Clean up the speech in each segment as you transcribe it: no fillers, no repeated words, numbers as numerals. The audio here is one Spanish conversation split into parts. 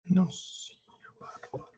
No, sí, bárbaro.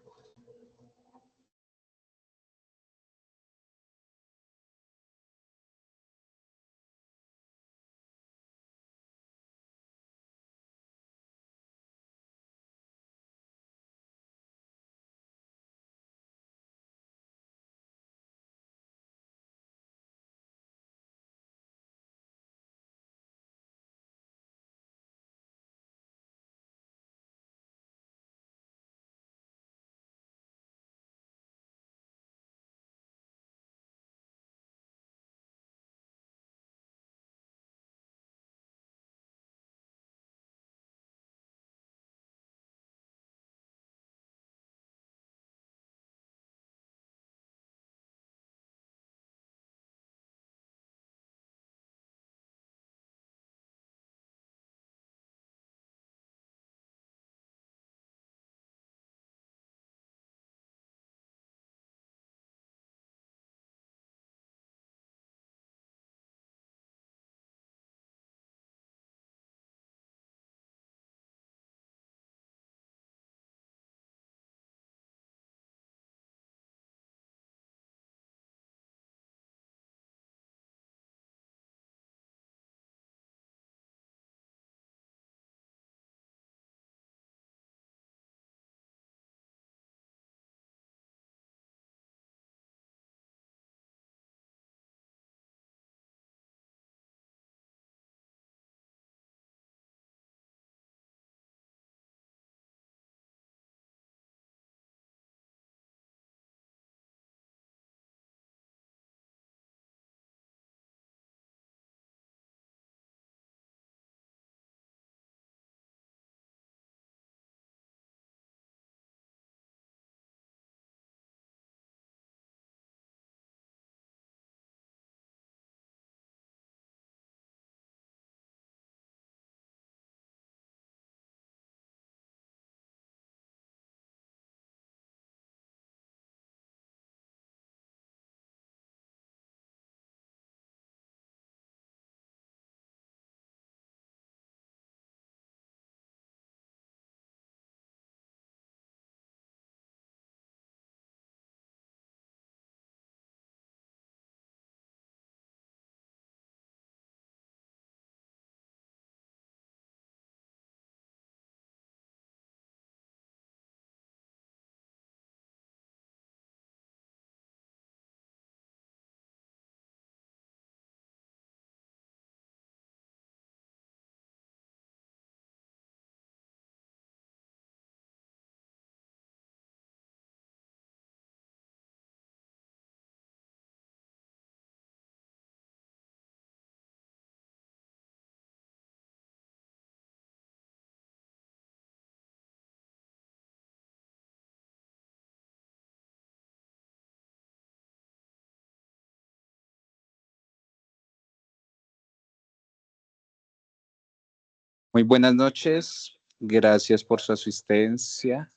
Muy buenas noches, gracias por su asistencia.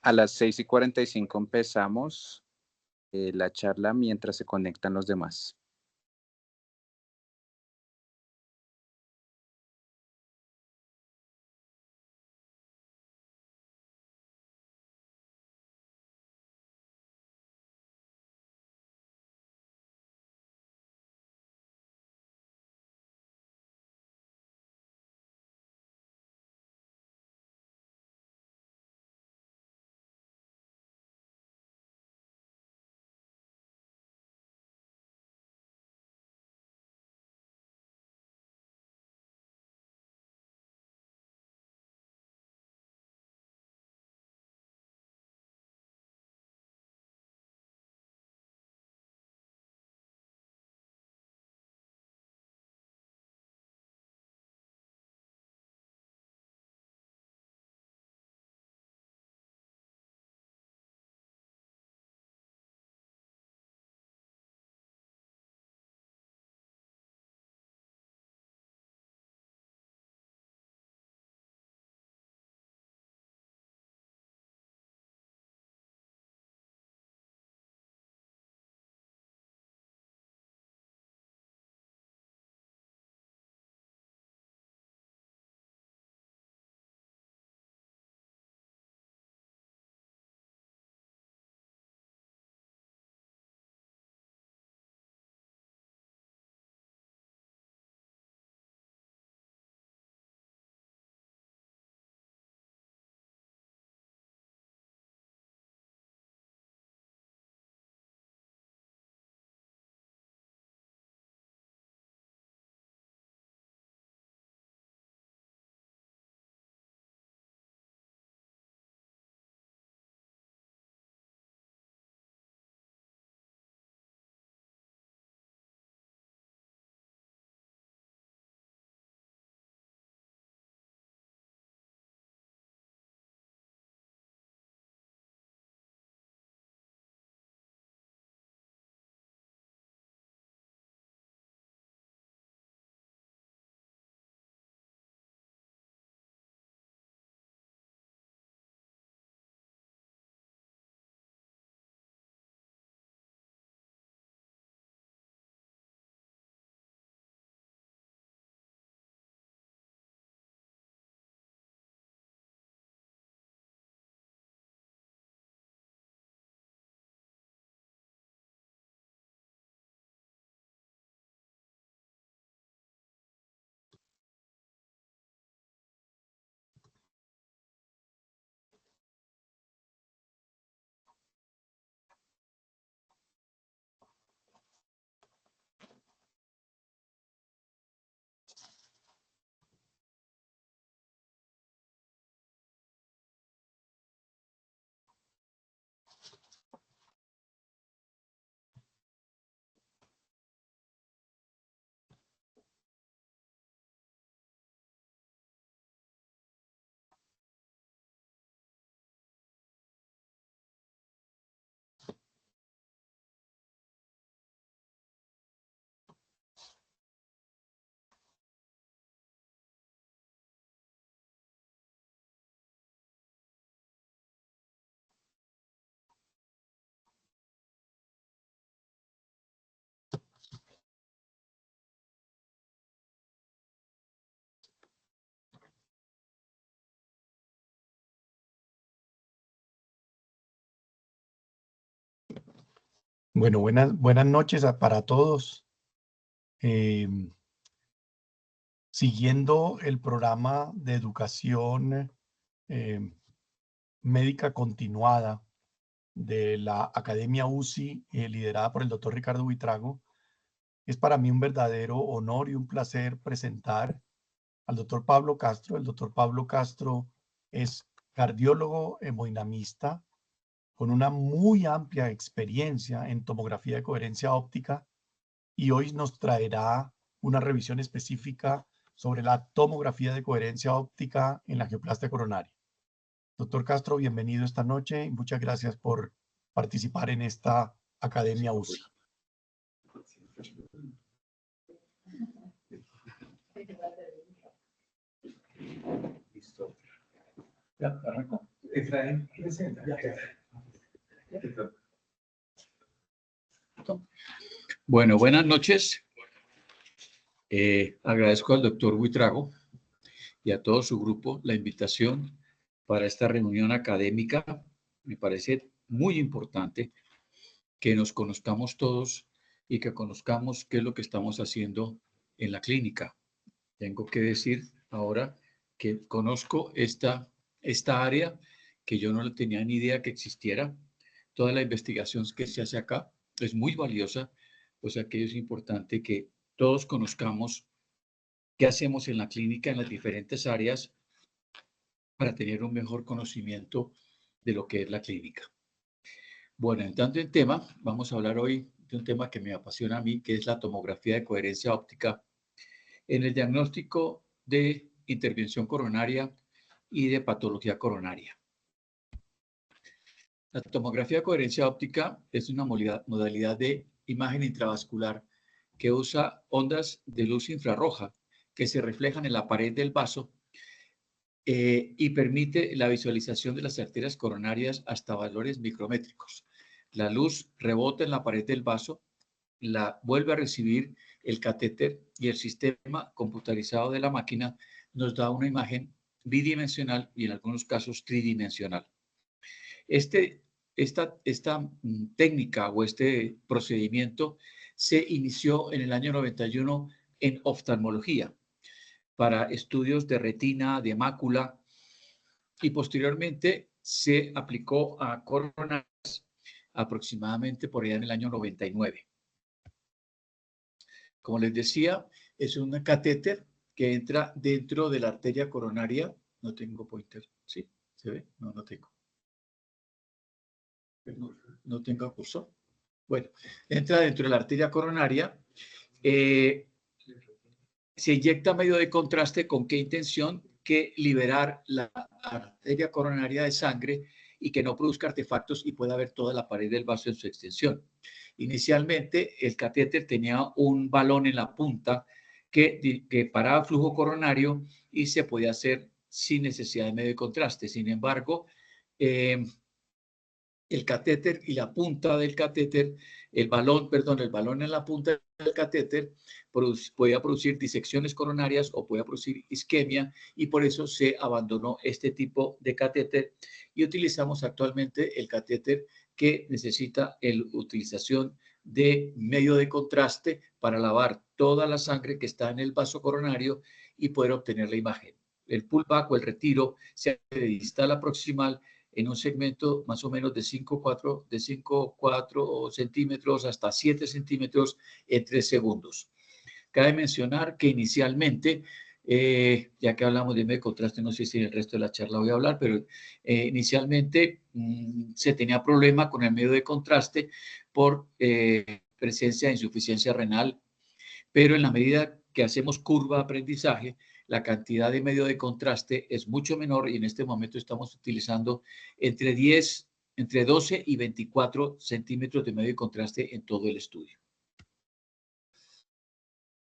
A las 6:45 empezamos la charla mientras se conectan los demás. Bueno, buenas noches para todos. Siguiendo el programa de educación médica continuada de la Academia UCI, liderada por el doctor Ricardo Buitrago, es para mí un verdadero honor y un placer presentar al doctor Pablo Castro. El doctor Pablo Castro es cardiólogo hemodinamista con una muy amplia experiencia en tomografía de coherencia óptica y hoy nos traerá una revisión específica sobre la tomografía de coherencia óptica en la angioplastia coronaria. Doctor Castro, bienvenido esta noche y muchas gracias por participar en esta Academia UCI. Listo. Ya, arrancó. Efraín, presenta. Bueno, buenas noches. Agradezco al doctor Buitrago y a todo su grupo la invitación para esta reunión académica. Me parece muy importante que nos conozcamos todos y que conozcamos qué es lo que estamos haciendo en la clínica. Tengo que decir ahora que conozco esta área que yo no tenía ni idea que existiera. Toda la investigación que se hace acá es muy valiosa, o sea que es importante que todos conozcamos qué hacemos en la clínica en las diferentes áreas para tener un mejor conocimiento de lo que es la clínica. Bueno, entrando en tema, vamos a hablar hoy de un tema que me apasiona a mí, que es la tomografía de coherencia óptica en el diagnóstico de intervención coronaria y de patología coronaria. La tomografía de coherencia óptica es una modalidad de imagen intravascular que usa ondas de luz infrarroja que se reflejan en la pared del vaso y permite la visualización de las arterias coronarias hasta valores micrométricos. La luz rebota en la pared del vaso, la vuelve a recibir el catéter y el sistema computarizado de la máquina nos da una imagen bidimensional y en algunos casos tridimensional. Esta técnica o este procedimiento se inició en el año 91 en oftalmología para estudios de retina, de mácula, y posteriormente se aplicó a coronarias aproximadamente por allá en el año 99. Como les decía, es un catéter que entra dentro de la arteria coronaria. No tengo pointer, ¿sí? ¿Se ve? No, no tengo. No tengo cursor. Bueno, entra dentro de la arteria coronaria. Se inyecta medio de contraste. ¿Con qué intención? Que liberar la arteria coronaria de sangre y que no produzca artefactos y pueda ver toda la pared del vaso en su extensión. Inicialmente, el catéter tenía un balón en la punta que paraba flujo coronario y se podía hacer sin necesidad de medio de contraste. Sin embargo, el catéter y la punta del catéter, el balón en la punta del catéter podía producir disecciones coronarias o podía producir isquemia y por eso se abandonó este tipo de catéter y utilizamos actualmente el catéter que necesita la utilización de medio de contraste para lavar toda la sangre que está en el vaso coronario y poder obtener la imagen. El pullback o el retiro se hace de distal a proximal en un segmento más o menos de 5,4 centímetros hasta 7 centímetros en 3 segundos. Cabe mencionar que inicialmente, ya que hablamos de medio de contraste, no sé si en el resto de la charla voy a hablar, pero inicialmente se tenía problema con el medio de contraste por presencia de insuficiencia renal, pero en la medida que hacemos curva de aprendizaje, la cantidad de medio de contraste es mucho menor y en este momento estamos utilizando entre 12 y 24 centímetros de medio de contraste en todo el estudio.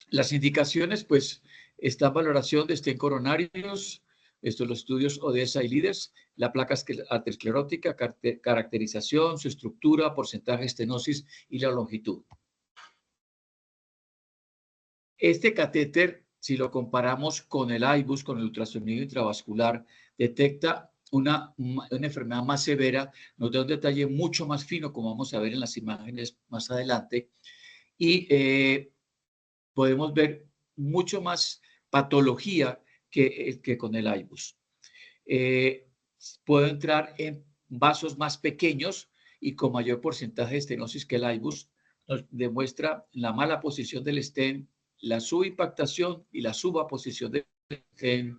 Las indicaciones, pues, esta valoración de stent coronarios, estos los estudios ODESA y LEADERS, la placa aterosclerótica, caracterización, su estructura, porcentaje de estenosis y la longitud. Este catéter, si lo comparamos con el IBUS, con el ultrasonido intravascular, detecta una enfermedad más severa, nos da un detalle mucho más fino, como vamos a ver en las imágenes más adelante, y podemos ver mucho más patología que con el IBUS. Puedo entrar en vasos más pequeños y con mayor porcentaje de estenosis que el IBUS. Nos demuestra la mala posición del stent, la subimpactación y la subaposición del stent,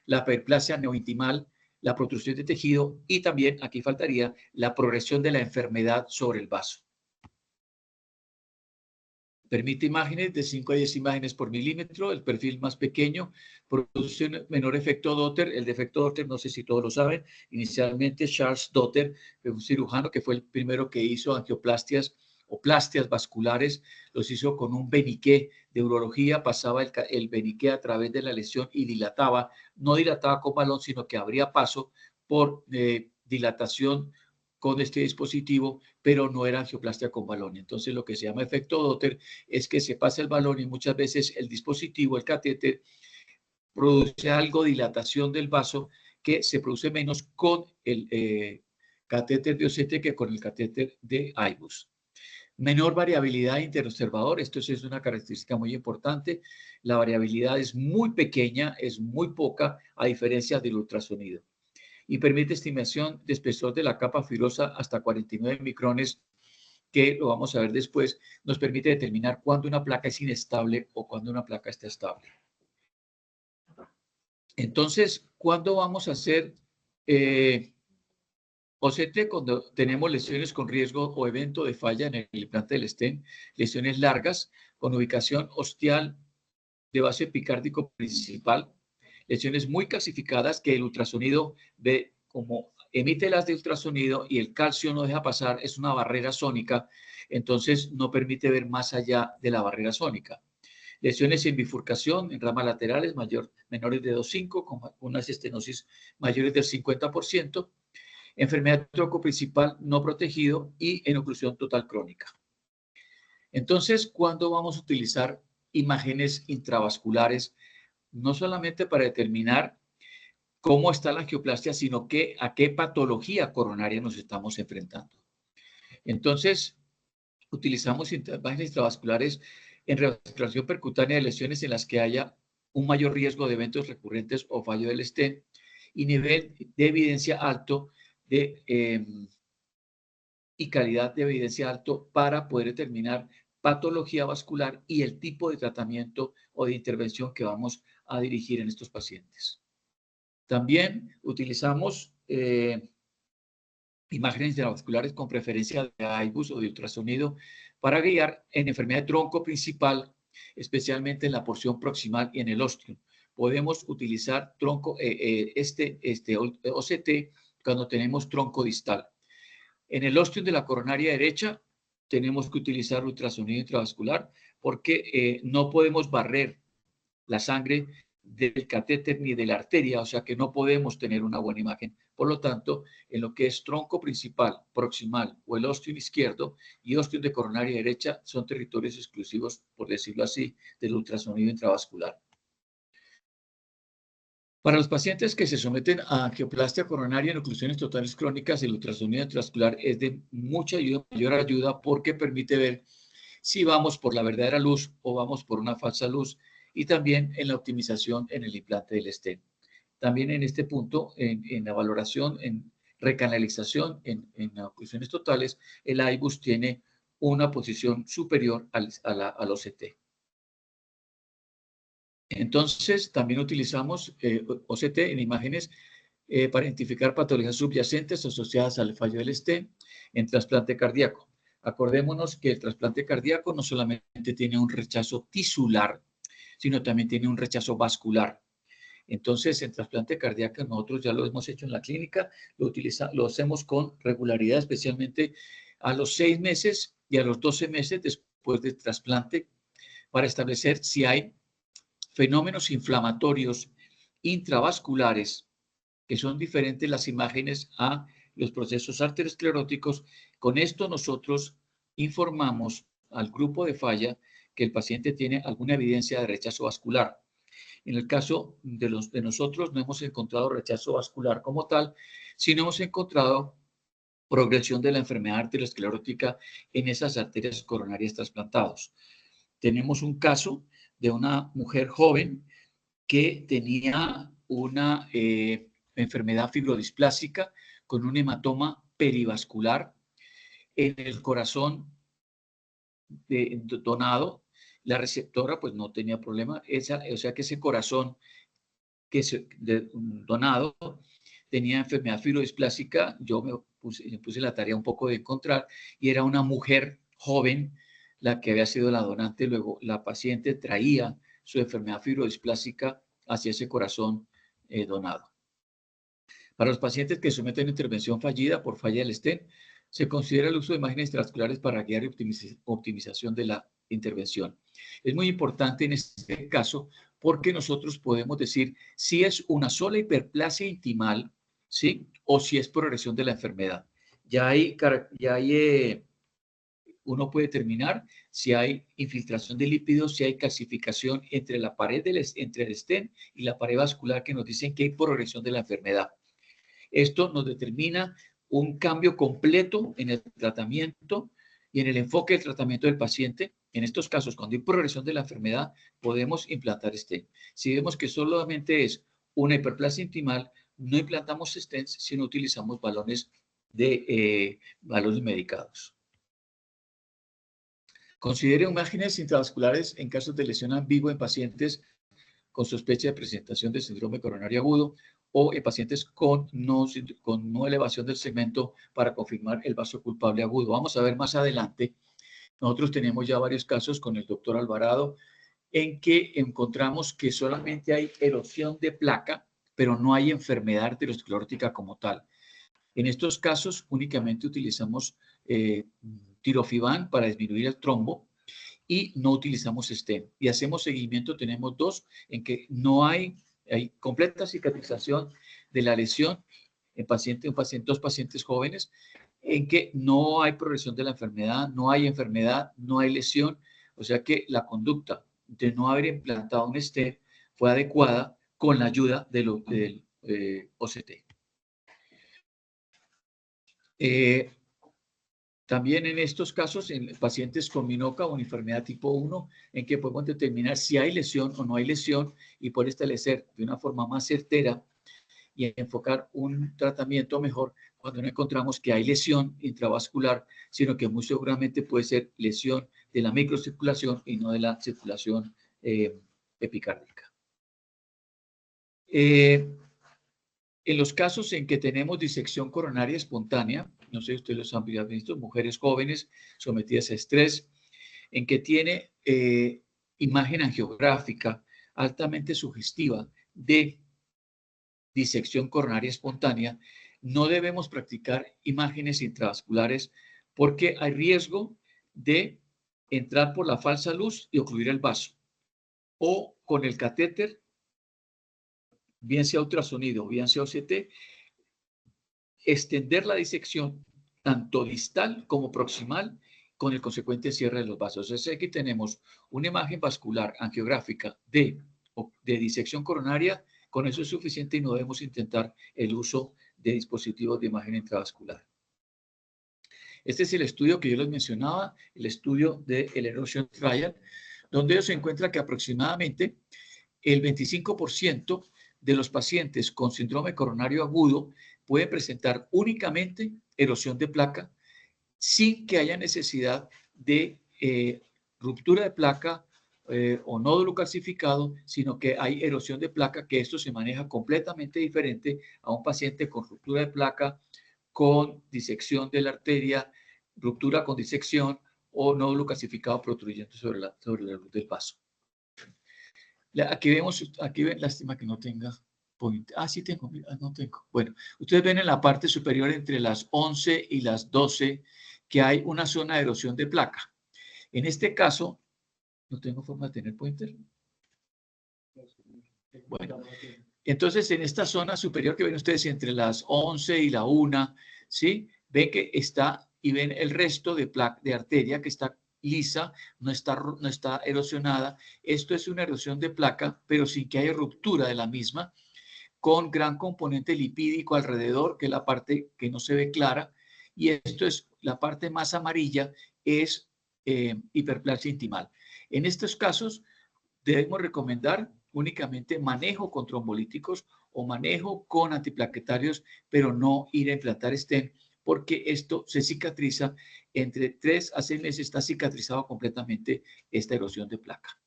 la perplasia neointimal, la protrusión de tejido y también, aquí faltaría, la progresión de la enfermedad sobre el vaso. Permite imágenes de 5 a 10 imágenes por milímetro, el perfil más pequeño, produce un menor efecto Dotter. El defecto Dotter, no sé si todos lo saben, inicialmente Charles Dotter, un cirujano que fue el primero que hizo angioplastias o plastias vasculares, los hizo con un beniqué de urología, pasaba el beniqué a través de la lesión y dilataba, no dilataba con balón, sino que abría paso por dilatación con este dispositivo, pero no era angioplastia con balón. Entonces, lo que se llama efecto Dotter es que se pasa el balón y muchas veces el dispositivo, el catéter, produce algo de dilatación del vaso que se produce menos con el catéter de OCT que con el catéter de IBUS. Menor variabilidad interobservador, esto es una característica muy importante. La variabilidad es muy pequeña, es muy poca, a diferencia del ultrasonido. Y permite estimación de espesor de la capa fibrosa hasta 49 micrones, que lo vamos a ver después, nos permite determinar cuándo una placa es inestable o cuándo una placa está estable. Entonces, ¿cuándo vamos a hacer OCT? Cuando tenemos lesiones con riesgo o evento de falla en el implante del stent, lesiones largas con ubicación ostial de base epicárdico principal, lesiones muy calcificadas que el ultrasonido ve como emite las de ultrasonido y el calcio no deja pasar, es una barrera sónica, entonces no permite ver más allá de la barrera sónica. Lesiones en bifurcación, en ramas laterales, menores de 2,5, con unas estenosis mayores del 50%, enfermedad de tronco principal no protegido y en oclusión total crónica. Entonces, ¿cuándo vamos a utilizar imágenes intravasculares? No solamente para determinar cómo está la angioplastia, sino a qué patología coronaria nos estamos enfrentando. Entonces, utilizamos imágenes intravasculares en revascularización percutánea de lesiones en las que haya un mayor riesgo de eventos recurrentes o fallo del stent y nivel de evidencia alto y calidad de evidencia alto para poder determinar patología vascular y el tipo de tratamiento o de intervención que vamos a dirigir en estos pacientes. También utilizamos imágenes intravasculares con preferencia de IBUS o de ultrasonido para guiar en enfermedad de tronco principal, especialmente en la porción proximal y en el ostium. Podemos utilizar OCT cuando tenemos tronco distal. En el ostium de la coronaria derecha tenemos que utilizar ultrasonido intravascular porque no podemos barrer la sangre del catéter ni de la arteria, o sea que no podemos tener una buena imagen. Por lo tanto, en lo que es tronco principal, proximal o el ostium izquierdo y ostium de coronaria derecha son territorios exclusivos, por decirlo así, del ultrasonido intravascular. Para los pacientes que se someten a angioplastia coronaria en oclusiones totales crónicas, el ultrasonido intravascular es de mucha ayuda, mayor ayuda, porque permite ver si vamos por la verdadera luz o vamos por una falsa luz, y también en la optimización en el implante del stent. También en este punto, en la valoración, en recanalización, en oclusiones totales, el IBUS tiene una posición superior al OCT. Entonces, también utilizamos OCT en imágenes para identificar patologías subyacentes asociadas al fallo del stent en trasplante cardíaco. Acordémonos que el trasplante cardíaco no solamente tiene un rechazo tisular, sino también tiene un rechazo vascular. Entonces, en trasplante cardíaco nosotros ya lo hemos hecho en la clínica, lo hacemos con regularidad, especialmente a los 6 meses y a los 12 meses después del trasplante, para establecer si hay fenómenos inflamatorios intravasculares, que son diferentes las imágenes a los procesos arterioscleróticos. Con esto nosotros informamos al grupo de falla que el paciente tiene alguna evidencia de rechazo vascular. En el caso de nosotros no hemos encontrado rechazo vascular como tal, sino hemos encontrado progresión de la enfermedad arteriosclerótica en esas arterias coronarias trasplantados. Tenemos un caso de una mujer joven que tenía una enfermedad fibrodisplástica con un hematoma perivascular en el corazón donado. La receptora pues no tenía problema, o sea que ese corazón donado tenía enfermedad fibrodisplástica. Yo me puse la tarea un poco de encontrar, y era una mujer joven la que había sido la donante. Luego la paciente traía su enfermedad fibrodisplástica hacia ese corazón donado. Para los pacientes que someten a intervención fallida por falla del stent, se considera el uso de imágenes transculares para guiar y optimización de la intervención. Es muy importante en este caso porque nosotros podemos decir si es una sola hiperplasia intimal, ¿sí? O si es progresión de la enfermedad. Uno puede determinar si hay infiltración de lípidos, si hay calcificación entre la pared entre el stent y la pared vascular, que nos dicen que hay progresión de la enfermedad. Esto nos determina un cambio completo en el tratamiento y en el enfoque del tratamiento del paciente. En estos casos, cuando hay progresión de la enfermedad, podemos implantar stent. Si vemos que solamente es una hiperplasia intimal, no implantamos stents, sino utilizamos balones medicados. Considere imágenes intravasculares en casos de lesión ambigua en pacientes con sospecha de presentación de síndrome coronario agudo o en pacientes con no elevación del segmento para confirmar el vaso culpable agudo. Vamos a ver más adelante. Nosotros tenemos ya varios casos con el doctor Alvarado en que encontramos que solamente hay erosión de placa, pero no hay enfermedad arteriosclerótica como tal. En estos casos únicamente utilizamos tirofiban para disminuir el trombo y no utilizamos stent. Y hacemos seguimiento, tenemos dos en que no hay completa cicatrización de la lesión en dos pacientes jóvenes, en que no hay progresión de la enfermedad, no hay enfermedad, no hay lesión. O sea que la conducta de no haber implantado un stent fue adecuada con la ayuda del OCT. También en estos casos, en pacientes con minoca o enfermedad tipo 1, en que podemos determinar si hay lesión o no hay lesión y poder establecer de una forma más certera y enfocar un tratamiento mejor cuando no encontramos que hay lesión intravascular, sino que muy seguramente puede ser lesión de la microcirculación y no de la circulación epicárdica. En los casos en que tenemos disección coronaria espontánea, no sé si ustedes los han visto, mujeres jóvenes sometidas a estrés, en que tiene imagen angiográfica altamente sugestiva de disección coronaria espontánea, no debemos practicar imágenes intravasculares porque hay riesgo de entrar por la falsa luz y ocluir el vaso, o con el catéter, bien sea ultrasonido, bien sea OCT, extender la disección tanto distal como proximal con el consecuente cierre de los vasos. Entonces aquí tenemos una imagen vascular angiográfica de disección coronaria. Con eso es suficiente y no debemos intentar el uso de dispositivos de imagen intravascular. Este es el estudio que yo les mencionaba, el estudio del Erosion Trial, donde se encuentra que aproximadamente el 25% de los pacientes con síndrome coronario agudo pueden presentar únicamente erosión de placa sin que haya necesidad de ruptura de placa o nódulo calcificado, sino que hay erosión de placa, que esto se maneja completamente diferente a un paciente con ruptura de placa, con disección de la arteria, ruptura con disección o nódulo calcificado protruyendo sobre la luz del vaso. Aquí ven, lástima que no tenga point. Sí tengo, mira, no tengo. Bueno, ustedes ven en la parte superior entre las 11 y las 12 que hay una zona de erosión de placa. En este caso, no tengo forma de tener pointer. Bueno, entonces en esta zona superior que ven ustedes entre las 11 y la 1, ¿sí? Ven que está y ven el resto de arteria que está lisa, no está erosionada. Esto es una erosión de placa, pero sin que haya ruptura de la misma, con gran componente lipídico alrededor, que es la parte que no se ve clara, y esto es la parte más amarilla, es hiperplasia intimal. En estos casos debemos recomendar únicamente manejo con trombolíticos o manejo con antiplaquetarios, pero no ir a implantar stent, porque esto se cicatriza entre 3 a 6 meses, está cicatrizado completamente esta erosión de placa.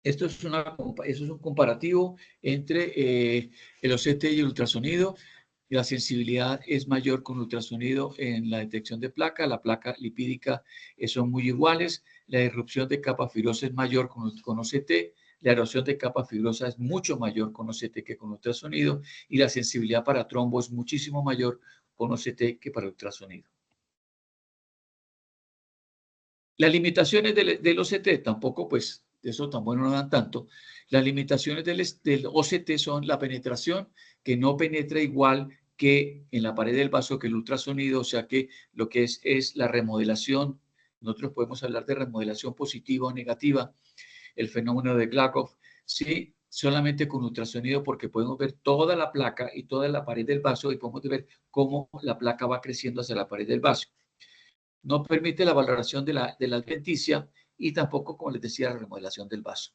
Esto es un comparativo entre el OCT y el ultrasonido. La sensibilidad es mayor con ultrasonido en la detección de placa. La placa lipídica son muy iguales. La irrupción de capa fibrosa es mayor con OCT. La erosión de capa fibrosa es mucho mayor con OCT que con ultrasonido. Y la sensibilidad para trombo es muchísimo mayor con OCT que para ultrasonido. Las limitaciones del OCT tampoco, pues, eso tan bueno no dan tanto. Las limitaciones del OCT son la penetración, que no penetra igual que en la pared del vaso que el ultrasonido, o sea que lo que es la remodelación. Nosotros podemos hablar de remodelación positiva o negativa, el fenómeno de Glakov, sí, solamente con ultrasonido, porque podemos ver toda la placa y toda la pared del vaso y podemos ver cómo la placa va creciendo hacia la pared del vaso. No permite la valoración de la adventicia y tampoco, como les decía, la remodelación del vaso.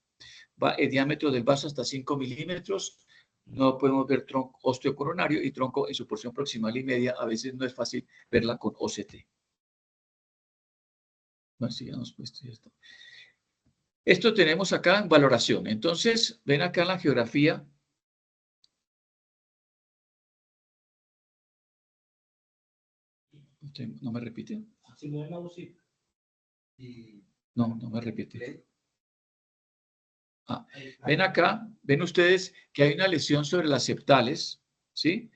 Va el diámetro del vaso hasta 5 milímetros. No podemos ver tronco osteocoronario y tronco en su porción proximal y media. A veces no es fácil verla con OCT. Bueno, sigamos puesto esto. Esto tenemos acá en valoración. Entonces, ven acá en la geografía. ¿No me repite? No, no me repite. Ven acá, ven ustedes que hay una lesión sobre las septales, ¿sí?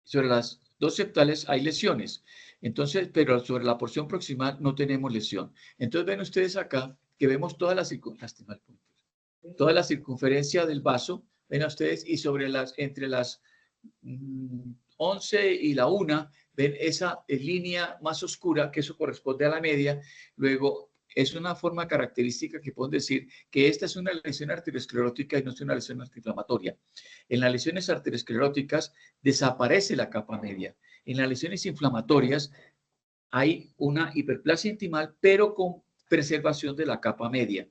Sobre las 2 septales hay lesiones. Entonces, pero sobre la porción proximal no tenemos lesión. Entonces, ven ustedes acá que vemos toda la circunferencia del vaso, ven ustedes, y entre las 11 y la 1, ven esa línea más oscura, que eso corresponde a la media. Luego, es una forma característica que podemos decir que esta es una lesión arteriosclerótica y no es una lesión antiinflamatoria. En las lesiones arterioscleróticas desaparece la capa media. En las lesiones inflamatorias hay una hiperplasia intimal, pero con preservación de la capa media,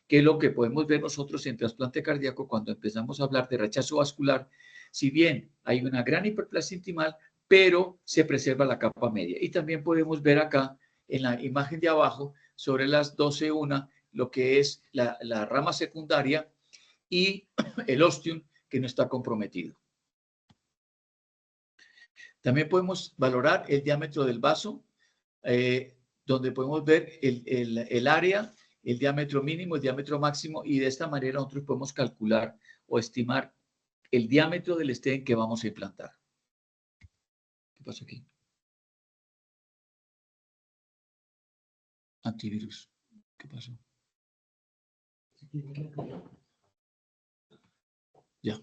que es lo que podemos ver nosotros en trasplante cardíaco cuando empezamos a hablar de rechazo vascular. Si bien hay una gran hiperplasia intimal, pero se preserva la capa media. Y también podemos ver acá en la imagen de abajo, sobre las 12-1, lo que es la rama secundaria y el ostium que no está comprometido. También podemos valorar el diámetro del vaso, donde podemos ver el área, el diámetro mínimo, el diámetro máximo, y de esta manera nosotros podemos calcular o estimar el diámetro del stent que vamos a implantar. ¿Qué pasa aquí? Antivirus. ¿Qué pasó? Ya.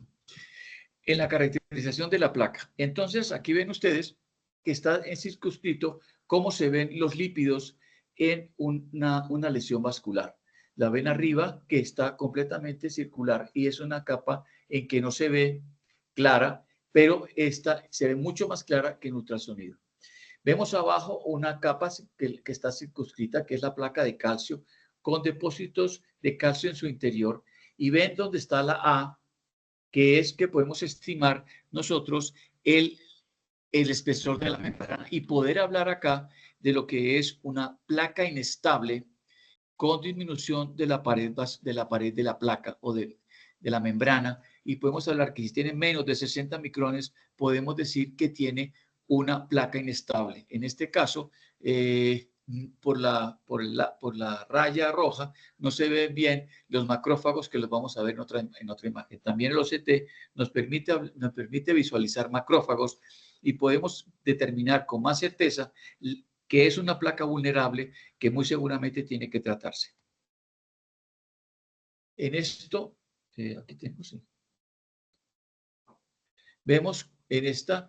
En la caracterización de la placa. Entonces, aquí ven ustedes que está circunscrito cómo se ven los lípidos en una lesión vascular. La ven arriba, que está completamente circular y es una capa en que no se ve clara, pero esta se ve mucho más clara que en ultrasonido. Vemos abajo una capa que está circunscrita, que es la placa de calcio, con depósitos de calcio en su interior. Y ven dónde está la A, que es que podemos estimar nosotros el espesor de la membrana y poder hablar acá de lo que es una placa inestable con disminución de la pared de la placa o de la membrana, y podemos hablar que si tiene menos de 60 micrones, podemos decir que tiene una placa inestable. En este caso, por la raya roja, no se ven bien los macrófagos, que los vamos a ver en otra imagen. También el OCT nos permite visualizar macrófagos y podemos determinar con más certeza que es una placa vulnerable que muy seguramente tiene que tratarse. En esto, aquí tengo, sí. Vemos en esta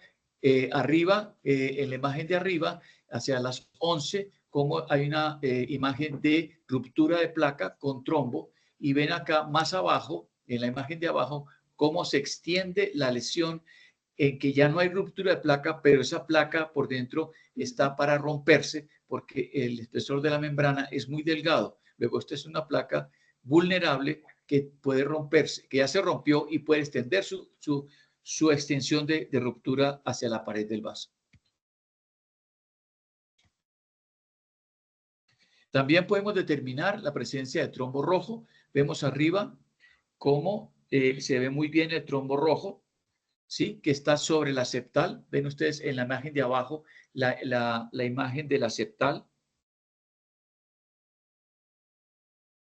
arriba, en la imagen de arriba, hacia las 11, como hay una imagen de ruptura de placa con trombo, y ven acá más abajo, en la imagen de abajo, cómo se extiende la lesión, en que ya no hay ruptura de placa, pero esa placa por dentro está para romperse porque el espesor de la membrana es muy delgado. Luego, esta es una placa vulnerable que puede romperse, que ya se rompió y puede extender su extensión de ruptura hacia la pared del vaso. También podemos determinar la presencia de trombo rojo. Vemos arriba cómo se ve muy bien el trombo rojo, ¿sí? Que está sobre la septal. Ven ustedes en la imagen de abajo la imagen de la septal.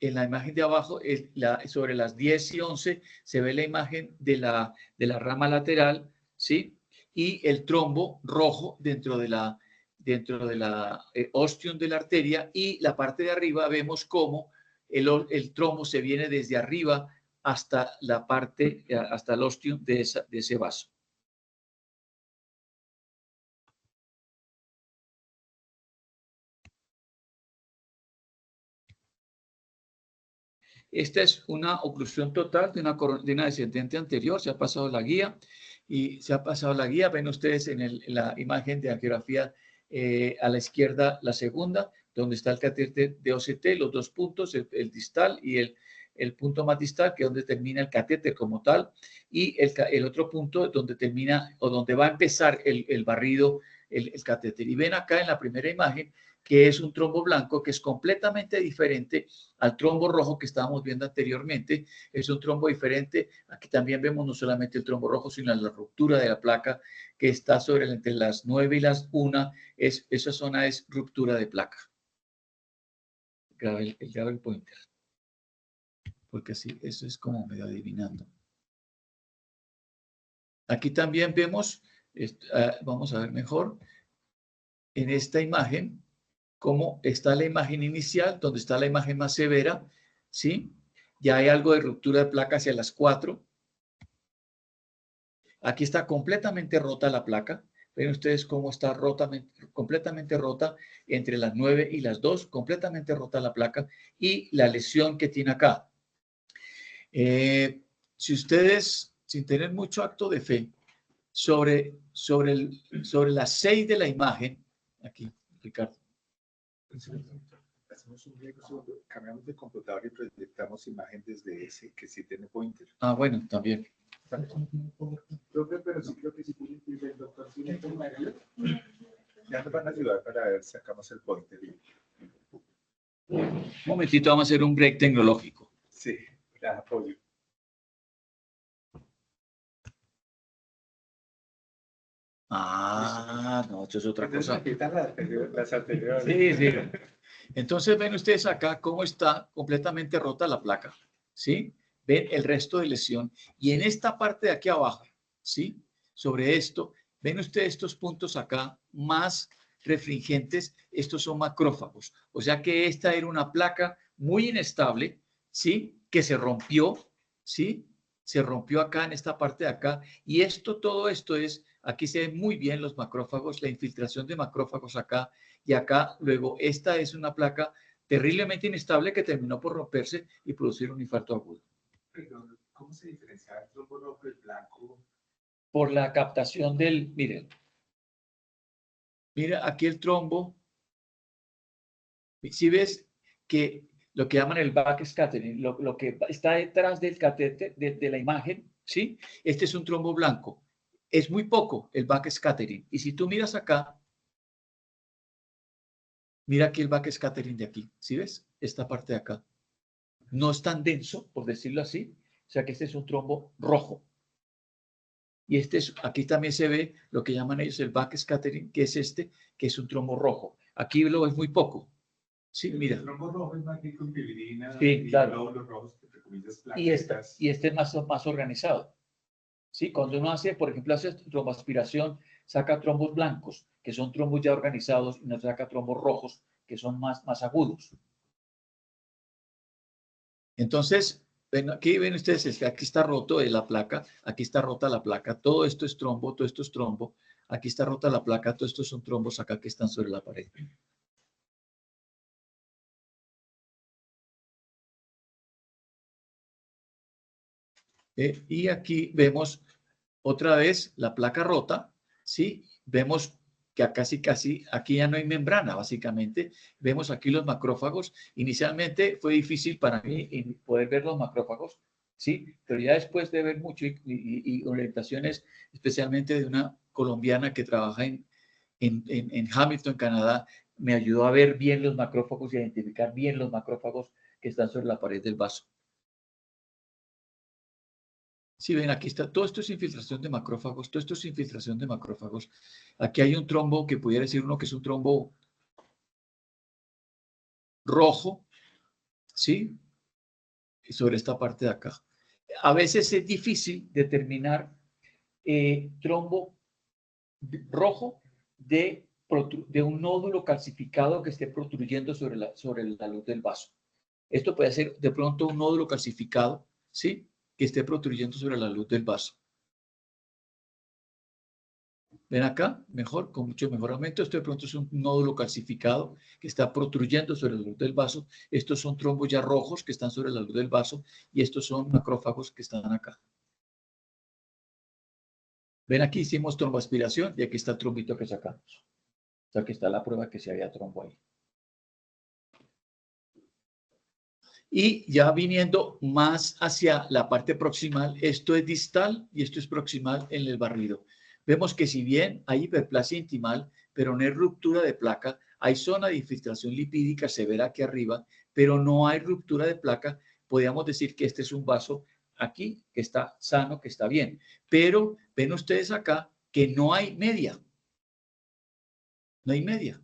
En la imagen de abajo, sobre las 10 y 11, se ve la imagen de la rama lateral, ¿sí? Y el trombo rojo dentro de la ostium de la arteria, y la parte de arriba vemos cómo el trombo se viene desde arriba hasta la parte, hasta el ostium de ese vaso. Esta es una oclusión total de una descendente anterior. Se ha pasado la guía Ven ustedes en la imagen de angiografía a la izquierda la segunda, donde está el catéter de OCT, los dos puntos, el distal y el punto más distal, que es donde termina el catéter como tal, y el otro punto donde termina o donde va a empezar el barrido, el catéter. Y ven acá en la primera imagen que es un trombo blanco que es completamente diferente al trombo rojo que estábamos viendo anteriormente. Es un trombo diferente. Aquí también vemos no solamente el trombo rojo, sino la ruptura de la placa que está entre las 9 y las 1. Esa zona es ruptura de placa. Grave el pointer. Porque así, eso es como medio adivinando. Aquí también vemos, vamos a ver mejor, en esta imagen, cómo está la imagen inicial, donde está la imagen más severa, ¿sí? Ya hay algo de ruptura de placa hacia las 4. Aquí está completamente rota la placa. Ven ustedes cómo está completamente rota entre las 9 y las 2, completamente rota la placa, y la lesión que tiene acá. Si ustedes, sin tener mucho acto de fe, sobre las 6 de la imagen, aquí, Ricardo. Hacemos un riesgo, cambiamos de computador y proyectamos imagen desde ese que sí tiene pointer. Ah, bueno, también. Profe, pero sí creo que sí tiene el doctor. Ya nos van a ayudar para ver si sacamos el pointer. Un momentito, vamos a hacer un break tecnológico. Sí, ya apoyo. Ah, no, esto es otra cosa. Las anteriores. Sí, sí. Entonces ven ustedes acá cómo está completamente rota la placa, ¿sí? Ven el resto de lesión. Y en esta parte de aquí abajo, ¿sí? Sobre esto, ven ustedes estos puntos acá más refringentes. Estos son macrófagos. O sea que esta era una placa muy inestable, ¿sí? Que se rompió, ¿sí? Se rompió acá en esta parte de acá. Y todo esto es, aquí se ven muy bien los macrófagos, la infiltración de macrófagos acá. Y acá, luego, esta es una placa terriblemente inestable que terminó por romperse y producir un infarto agudo. ¿Cómo se diferencia el trombo rojo del blanco? Por la captación miren, mira aquí el trombo. Si ves que lo que llaman el backscattering, lo que está detrás del catéter, de la imagen, ¿sí? Este es un trombo blanco. Es muy poco el backscattering. Y si tú miras acá, mira aquí el backscattering de aquí, ¿sí ves? Esta parte de acá. No es tan denso, por decirlo así. O sea que este es un trombo rojo. Y aquí también se ve lo que llaman ellos el backscattering, que es que es un trombo rojo. Aquí lo es muy poco. Sí, mira. El trombo rojo es más rico en bilirina. Sí, claro. Los rojos, y este es más organizado. Sí, cuando uno hace, por ejemplo, hace tromboaspiración, saca trombos blancos, que son trombos ya organizados, y no saca trombos rojos, que son más agudos. Entonces, aquí ven ustedes, aquí está roto la placa, aquí está rota la placa, todo esto es trombo, todo esto es trombo. Aquí está rota la placa, todos estos son trombos acá que están sobre la pared. Y aquí vemos otra vez la placa rota, ¿sí? Vemos que casi aquí ya no hay membrana, básicamente. Vemos aquí los macrófagos. Inicialmente fue difícil para mí poder ver los macrófagos, ¿sí? Pero ya después de ver mucho y orientaciones, especialmente de una colombiana que trabaja en Hamilton, Canadá, me ayudó a ver bien los macrófagos y a identificar bien los macrófagos que están sobre la pared del vaso. Si ven, aquí está, todo esto es infiltración de macrófagos, todo esto es infiltración de macrófagos. Aquí hay un trombo que pudiera decir uno que es un trombo rojo, ¿sí? Y sobre esta parte de acá. A veces es difícil determinar trombo rojo de un nódulo calcificado que esté protruyendo sobre la luz del vaso. Esto puede ser de pronto un nódulo calcificado, ¿sí? Que esté protruyendo sobre la luz del vaso. Ven acá, mejor, con mucho mejoramiento. Esto de pronto es un nódulo calcificado que está protruyendo sobre la luz del vaso. Estos son trombos ya rojos que están sobre la luz del vaso y estos son macrófagos que están acá. Ven, aquí hicimos tromboaspiración y aquí está el trombito que sacamos. O sea, que está la prueba que se había trombo ahí. Y ya viniendo más hacia la parte proximal, esto es distal y esto es proximal en el barrido. Vemos que si bien hay hiperplasia intimal, pero no hay ruptura de placa, hay zona de infiltración lipídica severa aquí arriba, pero no hay ruptura de placa, podríamos decir que este es un vaso aquí que está sano, que está bien. Pero ven ustedes acá que no hay media. No hay media.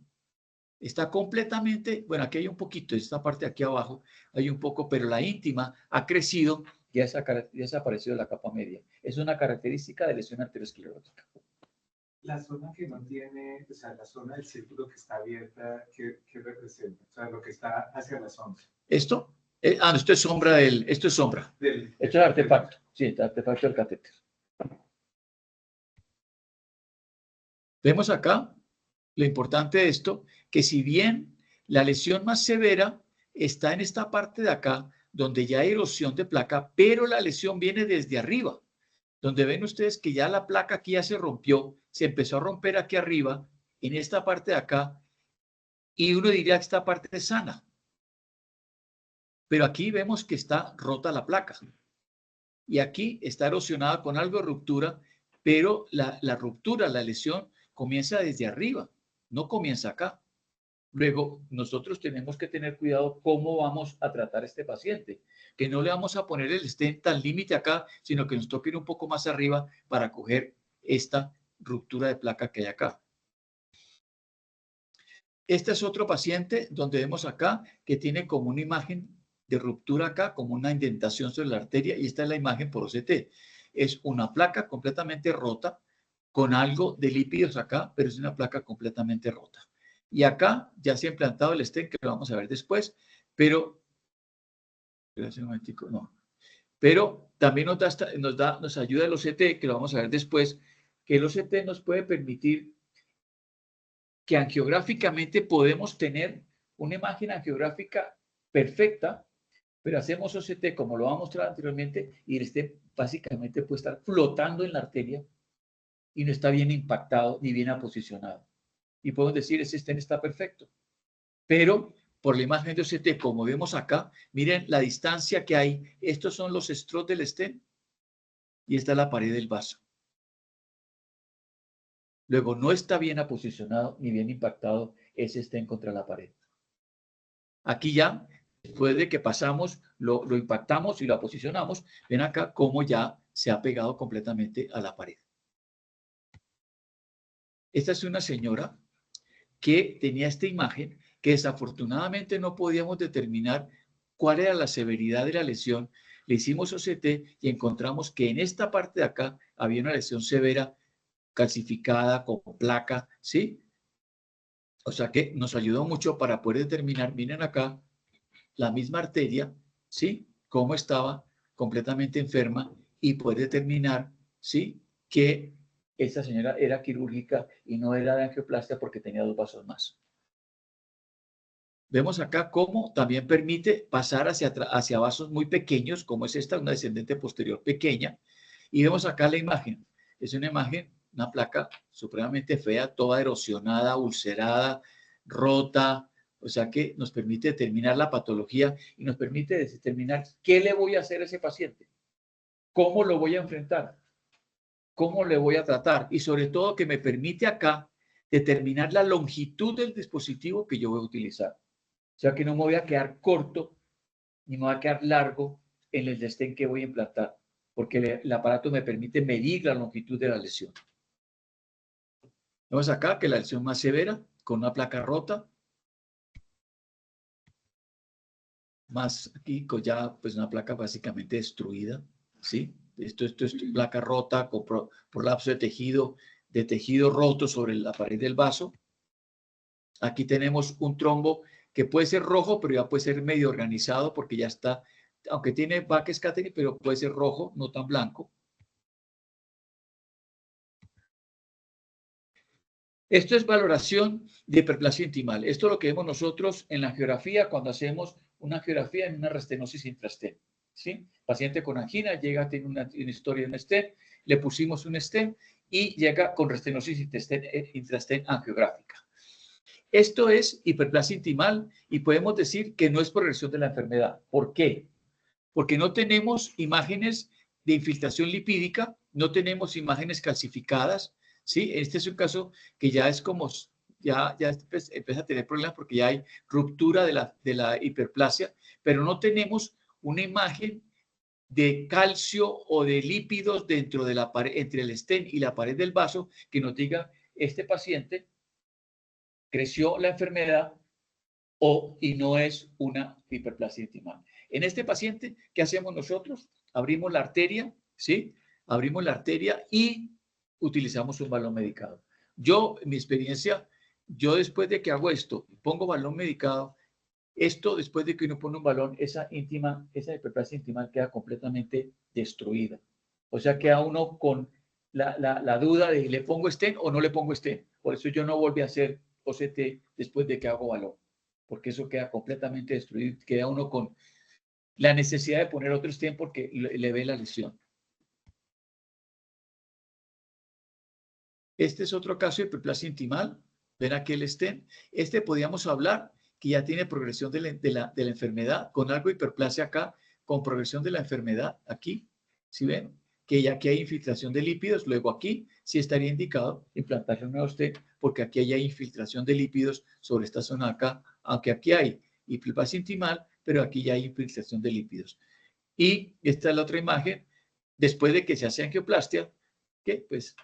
Está completamente, bueno, aquí hay un poquito, esta parte de aquí abajo hay un poco, pero la íntima ha crecido y ya ha desaparecido la capa media. Es una característica de lesión arteriosclerótica. La zona que no tiene, o sea, la zona del círculo que está abierta, ¿qué representa? O sea, lo que está hacia la sombra. ¿Esto? Esto es sombra esto es sombra. Esto es artefacto. Sí, el artefacto del catéter. Vemos acá lo importante de esto, que si bien la lesión más severa está en esta parte de acá, donde ya hay erosión de placa, pero la lesión viene desde arriba, donde ven ustedes que ya la placa aquí ya se rompió, se empezó a romper aquí arriba, en esta parte de acá, y uno diría que esta parte es sana. Pero aquí vemos que está rota la placa. Y aquí está erosionada con algo de ruptura, pero la ruptura, la lesión, comienza desde arriba, no comienza acá. Luego, nosotros tenemos que tener cuidado cómo vamos a tratar a este paciente, que no le vamos a poner el stent tan límite acá, sino que nos toque ir un poco más arriba para coger esta ruptura de placa que hay acá. Este es otro paciente donde vemos acá que tiene como una imagen de ruptura acá, como una indentación sobre la arteria, y esta es la imagen por OCT. Es una placa completamente rota, con algo de lípidos acá, pero es una placa completamente rota. Y acá ya se ha implantado el stent, que lo vamos a ver después, pero también nos ayuda el OCT, que lo vamos a ver después, que el OCT nos puede permitir que angiográficamente podemos tener una imagen angiográfica perfecta, pero hacemos OCT como lo vamos a mostrar anteriormente y el stent básicamente puede estar flotando en la arteria y no está bien impactado ni bien aposicionado. Y podemos decir, ese stent está perfecto. Pero por la imagen de OCT, como vemos acá, miren la distancia que hay. Estos son los estros del stent y esta es la pared del vaso. Luego, no está bien aposicionado ni bien impactado ese stent contra la pared. Aquí ya, después de que pasamos, lo impactamos y lo aposicionamos, ven acá cómo ya se ha pegado completamente a la pared. Esta es una señora que tenía esta imagen que desafortunadamente no podíamos determinar cuál era la severidad de la lesión. Le hicimos OCT y encontramos que en esta parte de acá había una lesión severa, calcificada, con placa, ¿sí? O sea que nos ayudó mucho para poder determinar, miren acá, la misma arteria, ¿sí? Cómo estaba completamente enferma y poder determinar, ¿sí? Que esta señora era quirúrgica y no era de angioplastia porque tenía 2 vasos más. Vemos acá cómo también permite pasar hacia vasos muy pequeños, como es esta, una descendente posterior pequeña. Y vemos acá la imagen. Es una imagen, una placa supremamente fea, toda erosionada, ulcerada, rota. O sea que nos permite determinar la patología y nos permite determinar qué le voy a hacer a ese paciente, cómo lo voy a enfrentar, cómo le voy a tratar y sobre todo que me permite acá determinar la longitud del dispositivo que yo voy a utilizar. O sea que no me voy a quedar corto ni me voy a quedar largo en el stent que voy a implantar, porque el aparato me permite medir la longitud de la lesión. Vemos acá que la lesión más severa, con una placa rota, más aquí con ya pues una placa básicamente destruida, ¿sí? Esto es placa rota con prolapso de tejido roto sobre la pared del vaso. Aquí tenemos un trombo que puede ser rojo, pero ya puede ser medio organizado porque ya está, aunque tiene back scattering, pero puede ser rojo, no tan blanco. Esto es valoración de hiperplasia intimal. Esto es lo que vemos nosotros en la angiografía cuando hacemos una angiografía en una restenosis intrastent. ¿Sí? Paciente con angina llega, tiene una historia de un stent, le pusimos un stent y llega con restenosis intrastent angiográfica. Esto es hiperplasia intimal y podemos decir que no es progresión de la enfermedad. ¿Por qué? Porque no tenemos imágenes de infiltración lipídica, no tenemos imágenes calcificadas, ¿sí? Este es un caso que ya es como, ya empieza a tener problemas porque ya hay ruptura de la hiperplasia, pero no tenemos una imagen de calcio o de lípidos dentro de la pared, entre el stent y la pared del vaso, que nos diga, este paciente creció la enfermedad y no es una hiperplasia intimal. En este paciente, ¿qué hacemos nosotros? Abrimos la arteria, ¿sí? Abrimos la arteria y utilizamos un balón medicado. Yo, en mi experiencia, yo después de que hago esto, pongo balón medicado, esto después de que uno pone un balón, esa hiperplasia intimal queda completamente destruida. O sea, queda uno con la duda de ¿le pongo stent o no le pongo stent? Por eso yo no volví a hacer OCT después de que hago balón, porque eso queda completamente destruido, queda uno con la necesidad de poner otro stent porque le ve la lesión. Este es otro caso de hiperplasia intimal. Ven aquí el stent. Este podríamos hablar que ya tiene progresión de la enfermedad, con algo de hiperplasia acá, con progresión de la enfermedad aquí. ¿Sí ven? Que ya aquí hay infiltración de lípidos, luego aquí sí estaría indicado implantar un nuevo stent, porque aquí hay infiltración de lípidos sobre esta zona acá, aunque aquí hay hiperplasia intimal, pero aquí ya hay infiltración de lípidos. Y esta es la otra imagen, después de que se hace angioplastia, que pues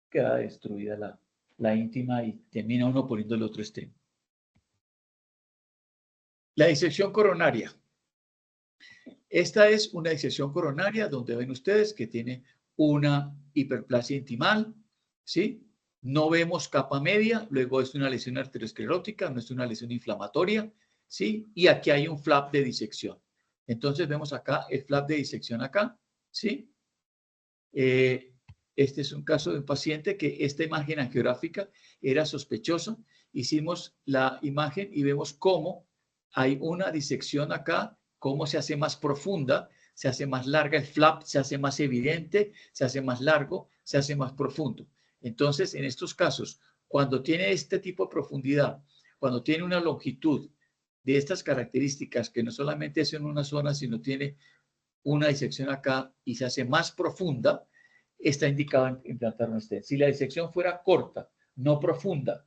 queda destruida la íntima y termina uno poniendo el otro stent. La disección coronaria. Esta es una disección coronaria donde ven ustedes que tiene una hiperplasia intimal, ¿sí? No vemos capa media, luego es una lesión arteriosclerótica, no es una lesión inflamatoria, ¿sí? Y aquí hay un flap de disección. Entonces vemos acá el flap de disección acá, ¿sí? Este es un caso de un paciente que esta imagen angiográfica era sospechosa. Hicimos la imagen y vemos cómo hay una disección acá, cómo se hace más profunda, se hace más larga el flap, se hace más evidente, se hace más largo, se hace más profundo. Entonces, en estos casos, cuando tiene este tipo de profundidad, cuando tiene una longitud de estas características, que no solamente es en una zona, sino tiene una disección acá y se hace más profunda, está indicado implantar un stent. Si la disección fuera corta, no profunda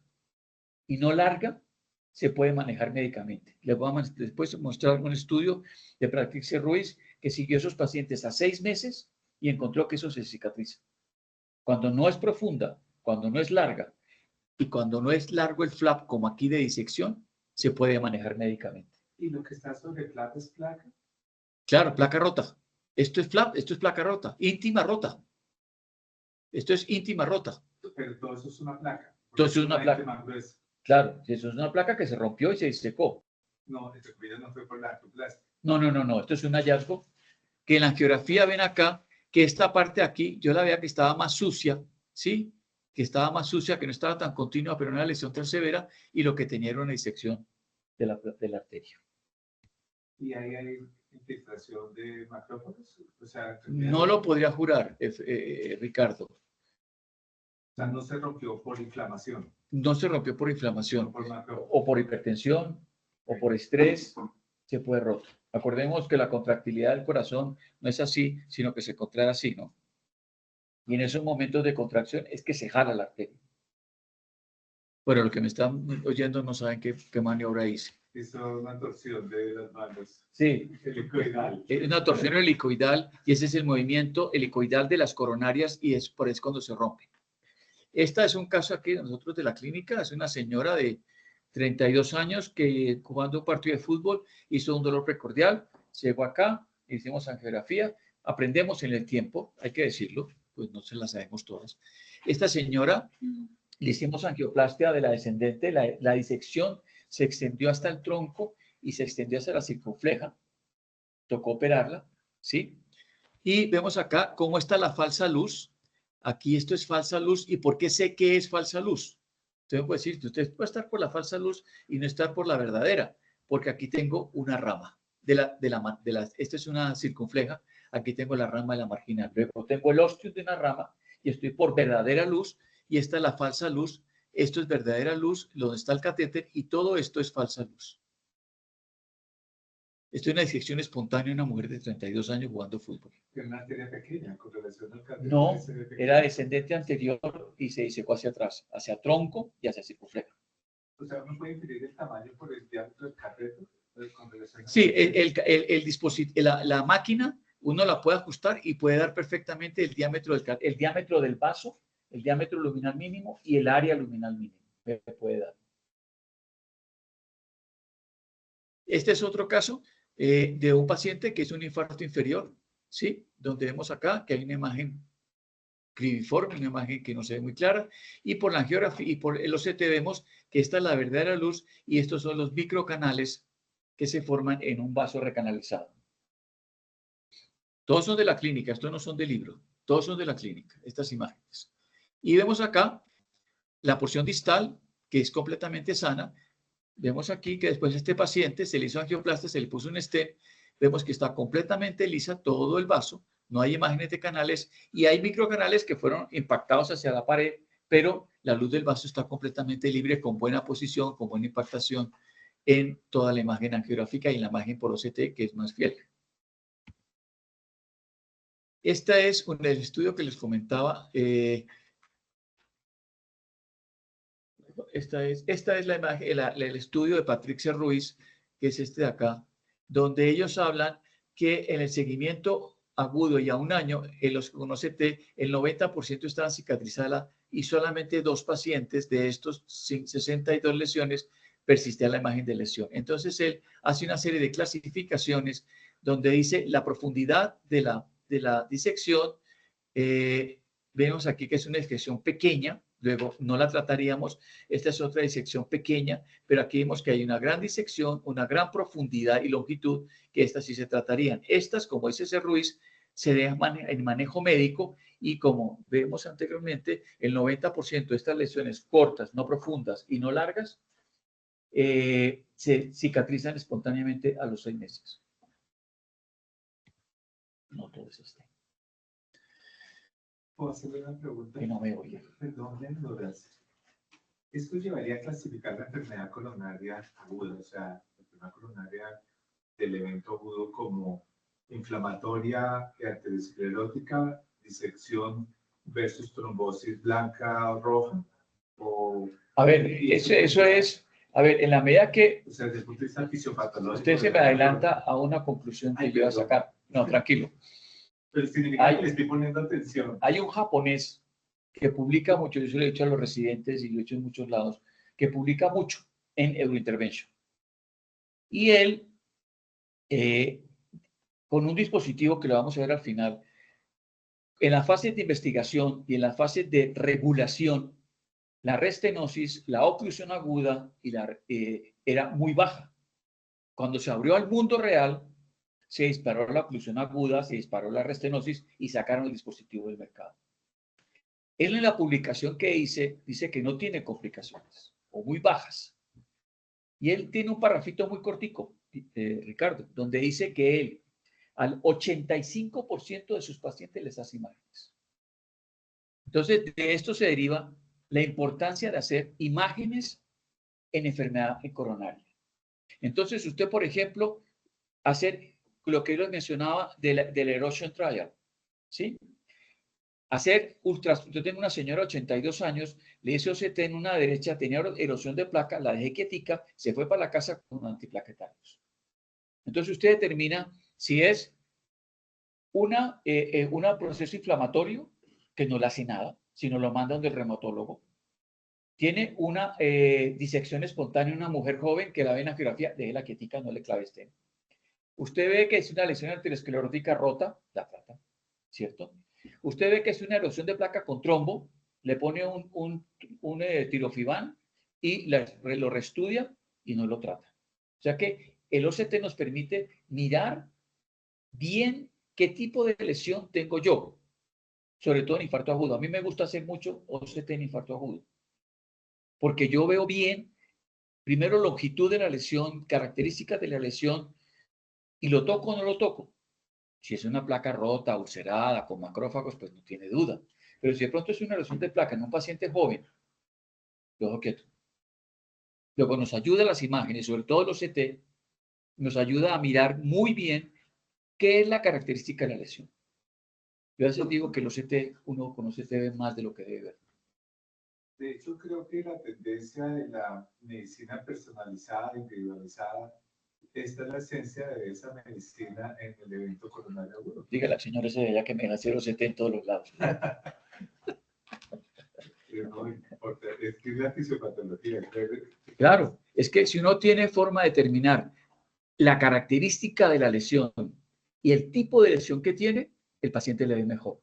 y no larga, se puede manejar médicamente. Les voy a después mostrar un estudio de Patricia Ruiz que siguió a esos pacientes a 6 meses y encontró que eso se cicatriza. Cuando no es profunda, cuando no es larga y cuando no es largo el flap, como aquí de disección, se puede manejar médicamente. ¿Y lo que está sobre el flap es placa? Claro, placa rota. Esto es flap, esto es placa rota, íntima rota. Esto es íntima rota. Pero todo eso es una placa. Todo eso es una placa. Claro, eso es una placa que se rompió y se secó. No, entre comillas no fue por la angioplastia. No. Esto es un hallazgo que en la angiografía ven acá que esta parte de aquí, yo la veía que estaba más sucia ¿sí? Que estaba más sucia, que no estaba tan continua, pero una lesión tan severa, y lo que tenía era una disección de la arteria. ¿Y ahí hay infiltración de macrófagos? O sea, No lo podría jurar, Ricardo. O sea, no se rompió por inflamación. No se rompió por inflamación, Por macrófagos. o por hipertensión, o por estrés, se puede roto. Acordemos que la contractilidad del corazón no es así, sino que se contrae así, ¿no? Y en esos momentos de contracción es que se jala la arteria. Bueno, los que me están oyendo no saben qué maniobra hice. Hizo una torsión de las manos. Sí. Helicoidal. Es una torsión helicoidal, y ese es el movimiento helicoidal de las coronarias, y es por eso cuando se rompe. Esta es un caso aquí de nosotros de la clínica. Es una señora de 32 años que jugando un partido de fútbol hizo un dolor precordial. Llegó acá, hicimos angiografía, aprendemos en el tiempo, hay que decirlo, pues no se las sabemos todas. Esta señora le hicimos angioplastia de la descendente, la disección se extendió hasta el tronco y se extendió hasta la circunfleja. Tocó operarla, ¿sí? Y vemos acá cómo está la falsa luz. Aquí esto es falsa luz. ¿Y por qué sé que es falsa luz? Entonces puedo decir, usted puede estar por la falsa luz y no estar por la verdadera, porque aquí tengo una rama. Esta es una circunfleja, aquí tengo la rama de la marginal. Luego tengo el ostium de una rama y estoy por verdadera luz, y esta es la falsa luz. Esto es verdadera luz, donde está el catéter, y todo esto es falsa luz. Esto es una disección espontánea de una mujer de 32 años jugando fútbol. Tiene una arteria pequeña con relación al catéter. No, era descendente anterior y se disecó hacia atrás, hacia tronco y hacia circunfleja. O sea, ¿uno puede inferir el tamaño por el diámetro del catéter? Sí, la máquina uno la puede ajustar y puede dar perfectamente el diámetro del vaso, el diámetro luminal mínimo y el área luminal mínima. Puede dar. Este es otro caso de un paciente que es un infarto inferior, ¿sí? Donde vemos acá que hay una imagen cribiforme, una imagen que no se ve muy clara, y por la angiografía y por el OCT vemos que esta es la verdadera luz, y estos son los microcanales que se forman en un vaso recanalizado. Todos son de la clínica, estos no son del libro, todos son de la clínica, estas imágenes. Y vemos acá la porción distal, que es completamente sana. Vemos aquí que después este paciente se le hizo angioplastia, se le puso un stent. Vemos que está completamente lisa todo el vaso, no hay imágenes de canales, y hay microcanales que fueron impactados hacia la pared, pero la luz del vaso está completamente libre, con buena posición, con buena impactación en toda la imagen angiográfica y en la imagen por OCT, que es más fiel. Este es el estudio que les comentaba. Esta es la imagen, el estudio de Patricia Ruiz, que es este de acá, donde ellos hablan que en el seguimiento agudo y a un año, en los con OCT, el 90% estaban cicatrizadas y solamente 2 pacientes de estos 62 lesiones persistían la imagen de lesión. Entonces él hace una serie de clasificaciones donde dice la profundidad de la disección. Vemos aquí que es una disección pequeña, luego no la trataríamos. Esta es otra disección pequeña, pero aquí vemos que hay una gran disección, una gran profundidad y longitud, que estas sí se tratarían. Estas, como dice ese Ruiz, se dejan en manejo médico, y como vemos anteriormente, el 90% de estas lesiones cortas, no profundas y no largas, se cicatrizan espontáneamente a los 6 meses. No todo es este. ¿Puedo hacerle una pregunta? Que no me oye. Perdón, la ignorancia. Esto llevaría a clasificar la enfermedad coronaria aguda, o sea, la enfermedad coronaria del evento agudo como inflamatoria, arteriosclerótica, disección versus trombosis blanca o roja. A ver, eso es, a ver, en la medida que o sea, desde el punto de vista fisiopatológico. usted se me adelanta a una conclusión que yo voy a sacar. No, tranquilo. Pero significa que le estoy poniendo atención. Hay un japonés que publica mucho, yo se lo he dicho a los residentes y lo he hecho en muchos lados, que publica mucho en Eurointervention. Y él, con un dispositivo que lo vamos a ver al final, en la fase de investigación y en la fase de regulación, la restenosis, la oclusión aguda era muy baja. Cuando se abrió al mundo real, se disparó la oclusión aguda, se disparó la restenosis y sacaron el dispositivo del mercado. Él en la publicación que hice dice que no tiene complicaciones o muy bajas. Y él tiene un parrafito muy cortico, Ricardo, donde dice que él al 85% de sus pacientes les hace imágenes. Entonces, de esto se deriva la importancia de hacer imágenes en enfermedad coronaria. Entonces, usted, por ejemplo, hacer lo que yo mencionaba del Erosion Trial, ¿sí? Hacer ultras. Yo tengo una señora de 82 años, le hice OCT en una derecha, tenía erosión de placa, la dejé quietica, se fue para la casa con antiplaquetarios. Entonces, usted determina si es un proceso inflamatorio, que no le hace nada, sino lo manda donde el reumatólogo. Tiene una disección espontánea, una mujer joven que la ve en angiografía, deje la quietica, no le clave stent. Usted ve que es una lesión arteriosclerótica rota, la trata, ¿cierto? Usted ve que es una erosión de placa con trombo, le pone un tirofibán y lo reestudia y no lo trata. O sea que el OCT nos permite mirar bien qué tipo de lesión tengo yo, sobre todo en infarto agudo. A mí me gusta hacer mucho OCT en infarto agudo, porque yo veo bien, primero, longitud de la lesión, características de la lesión, y lo toco o no lo toco. Si es una placa rota, ulcerada, con macrófagos, pues no tiene duda. Pero si de pronto es una lesión de placa en un paciente joven, yo ojo quieto. Luego nos ayuda las imágenes, sobre todo los CT, nos ayuda a mirar muy bien qué es la característica de la lesión. Yo a veces digo que los CT, uno con los CT ve más de lo que debe ver. De hecho, creo que la tendencia de la medicina personalizada, individualizada, esta es la esencia de esa medicina en el evento coronario agudo. Dígale al señor ese de allá que me hace los CT en todos los lados. No importa, es que es la fisiopatología. Claro, es que si uno tiene forma de determinar la característica de la lesión y el tipo de lesión que tiene, el paciente le ve mejor.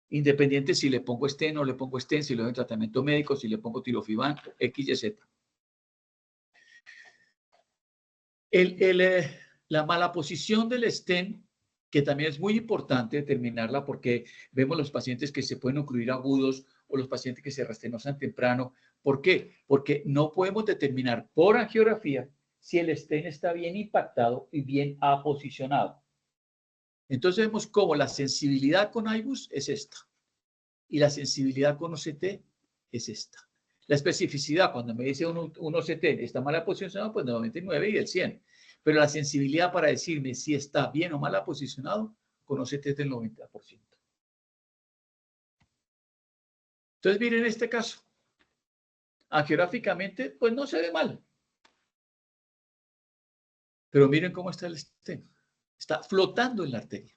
Independiente si le pongo stent o no le pongo stent, si le doy tratamiento médico, si le pongo tirofibán, X, Y, Z. La mala posición del stent, que también es muy importante determinarla porque vemos los pacientes que se pueden ocluir agudos o los pacientes que se restenosan temprano. ¿Por qué? Porque no podemos determinar por angiografía si el stent está bien impactado y bien aposicionado. Entonces vemos cómo la sensibilidad con IBUS es esta y la sensibilidad con OCT es esta. La especificidad, cuando me dice un OCT está mal posicionado, pues 99 y el 100. Pero la sensibilidad para decirme si está bien o mal posicionado, con OCT es del 90%. Entonces, miren este caso. Angiográficamente, pues no se ve mal. Pero miren cómo está el stent. Está flotando en la arteria.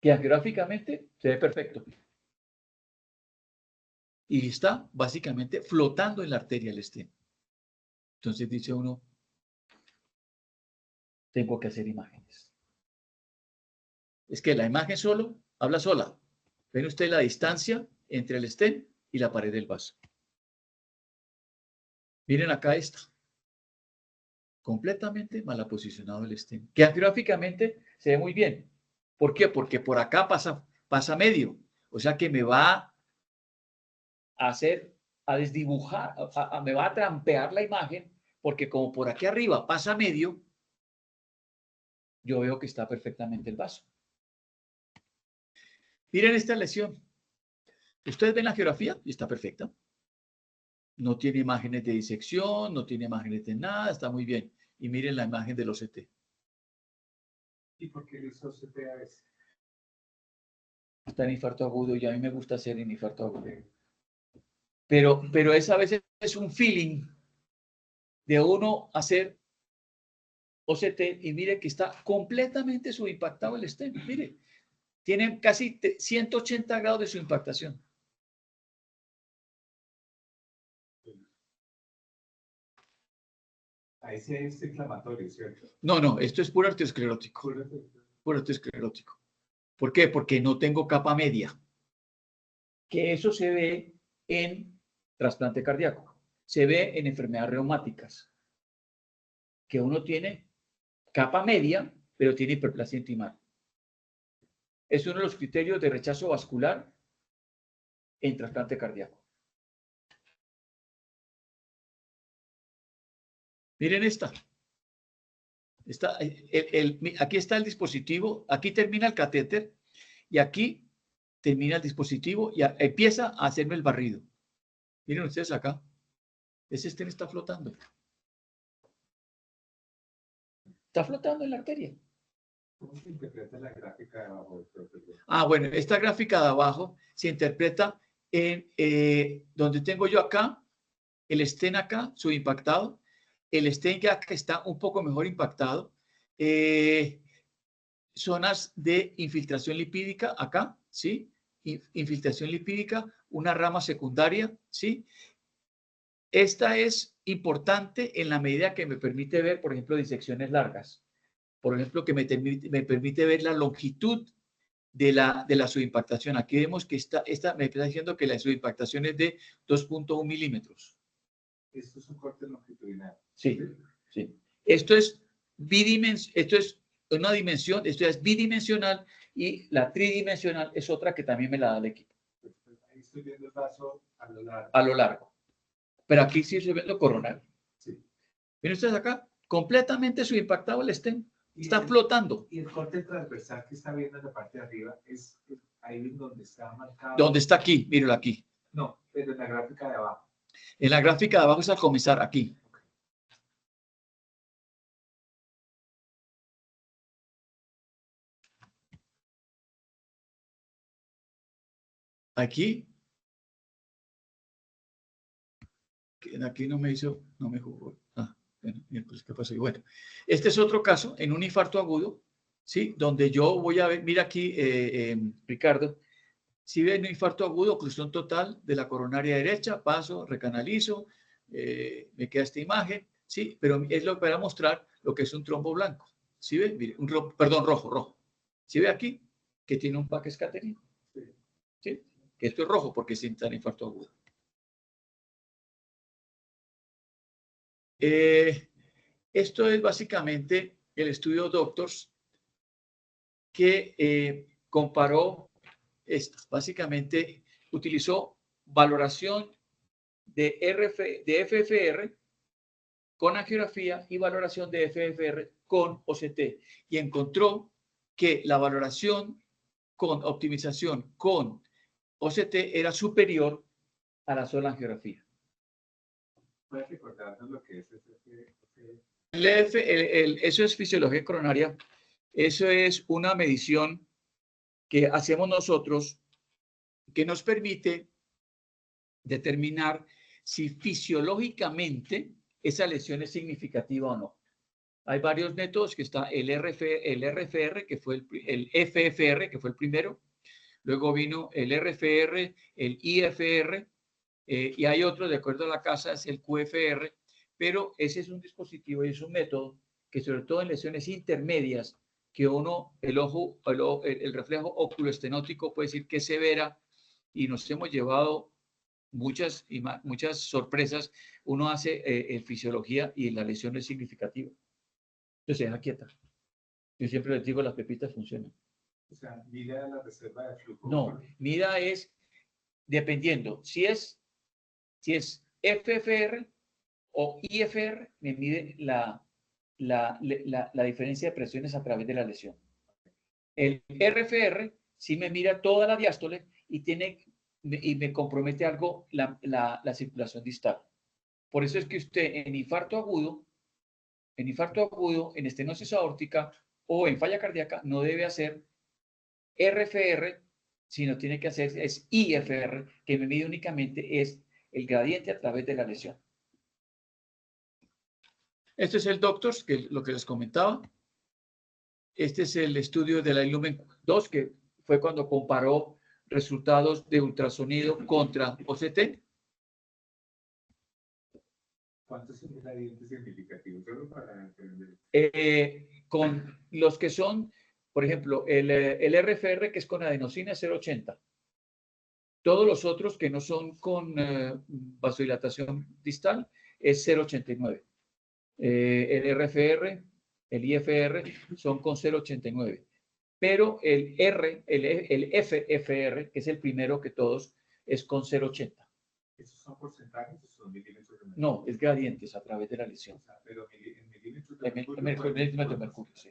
Que angiográficamente se ve perfecto. Y está básicamente flotando en la arteria el stent. Entonces dice uno, tengo que hacer imágenes. Es que la imagen solo habla sola. Ven usted la distancia entre el stent y la pared del vaso. Miren acá esta. Completamente mal posicionado el stent. Que gráficamente se ve muy bien. ¿Por qué? Porque por acá pasa medio. O sea que me va a hacer, a desdibujar, me va a trampear la imagen, porque como por aquí arriba pasa medio, yo veo que está perfectamente el vaso. Miren esta lesión. Ustedes ven la geografía y está perfecta. No tiene imágenes de disección, no tiene imágenes de nada, está muy bien. Y miren la imagen del OCT. ¿Y por qué hizo OCT a veces? Está en infarto agudo y a mí me gusta hacer en infarto agudo. Pero a veces es un feeling de uno hacer OCT y mire que está completamente subimpactado el stent. Mire, tiene casi 180 grados de subimpactación. Ahí sí hay este inflamatorio, ¿cierto? No, esto es puro arteriosclerótico. Puro arteriosclerótico. ¿Por qué? Porque no tengo capa media. Que eso se ve en trasplante cardíaco. Se ve en enfermedades reumáticas. Que uno tiene capa media, pero tiene hiperplasia intimal. Es uno de los criterios de rechazo vascular en trasplante cardíaco. Miren esta. Aquí está el dispositivo, aquí termina el catéter y aquí termina el dispositivo y empieza a hacerme el barrido. Miren ustedes acá. Ese estén está flotando. Está flotando en la arteria. ¿Cómo se interpreta la gráfica de abajo? Ah, bueno, esta gráfica de abajo se interpreta en donde tengo yo acá, el stent acá, subimpactado, el stent ya que está un poco mejor impactado, zonas de infiltración lipídica acá, ¿sí? Infiltración lipídica, una rama secundaria, ¿sí? Esta es importante en la medida que me permite ver, por ejemplo, disecciones largas. Por ejemplo, que me permite ver la longitud de la subimpactación. Aquí vemos que esta me está diciendo que la subimpactación es de 2.1 milímetros. Esto es un corte longitudinal. Sí, sí. Esto es una dimensión, esto es bidimensional y la tridimensional es otra que también me la da el equipo. Ahí estoy viendo el vaso a lo largo. A lo largo. Pero aquí sí estoy viendo coronal. Sí. Miren ustedes acá, completamente subimpactado el stent. Está flotando. Y el corte transversal que está viendo en la parte de arriba es ahí donde está marcado. ¿Dónde está aquí? Míralo aquí. No, pero en la gráfica de abajo. En la gráfica de abajo es al comenzar aquí. Aquí. Aquí no me hizo, no me jugó. Ah, bueno, pues, ¿qué pasó? Bueno, este es otro caso en un infarto agudo, ¿sí? Donde yo voy a ver, mira aquí, Ricardo, si ven un infarto agudo, oclusión total de la coronaria derecha, paso, recanalizo, me queda esta imagen, ¿sí? Pero es lo para mostrar lo que es un trombo blanco, ¿sí ven? Mire, perdón, rojo. ¿Sí ve aquí? Que tiene un pack escaterino, ¿sí? Que esto es rojo porque es un infarto agudo. Esto es básicamente el estudio Doctors que comparó, básicamente utilizó valoración de FFR con angiografía y valoración de FFR con OCT y encontró que la valoración con optimización con OCT era superior a la sola angiografía. ¿Puedes recordarnos lo que es Eso es fisiología coronaria. Eso es una medición que hacemos nosotros que nos permite determinar si fisiológicamente esa lesión es significativa o no. Hay varios métodos, que está el RFR, que fue el FFR, que fue el primero. Luego vino el RFR, el IFR, y hay otro, de acuerdo a la casa, es el QFR, pero ese es un dispositivo y es un método que sobre todo en lesiones intermedias, que el reflejo oculoestenótico puede decir que es severa, y nos hemos llevado muchas sorpresas. Uno hace fisiología y la lesión es significativa. Entonces se deja quieta. Yo siempre les digo, las pepitas funcionan. O sea, mira la reserva de flujo. No, mira es, dependiendo, si es FFR o IFR, me mide la diferencia de presiones a través de la lesión. El RFR sí me mira toda la diástole y me compromete algo la circulación distal. Por eso es que usted en infarto agudo, en estenosis aórtica o en falla cardíaca no debe hacer RFR, sino tiene que hacer es IFR, que me mide únicamente es el gradiente a través de la lesión. Este es el Doctors, que es lo que les comentaba. Este es el estudio de la Illumen 2, que fue cuando comparó resultados de ultrasonido contra OCT. ¿Cuántos ingredientes significativos? Solo para entender. Con los que son, por ejemplo, el RFR, que es con adenosina, es 0,80. Todos los otros que no son con vasodilatación distal es 0,89. El RFR, el IFR son con 0,89. pero el FFR, que es el primero que todos, es con 0,80. ¿Esos son porcentajes o son milímetros de mercurio? No, es gradientes a través de la lesión. O sea, pero en milímetros de En mercurio. milímetros de mercurio, sí.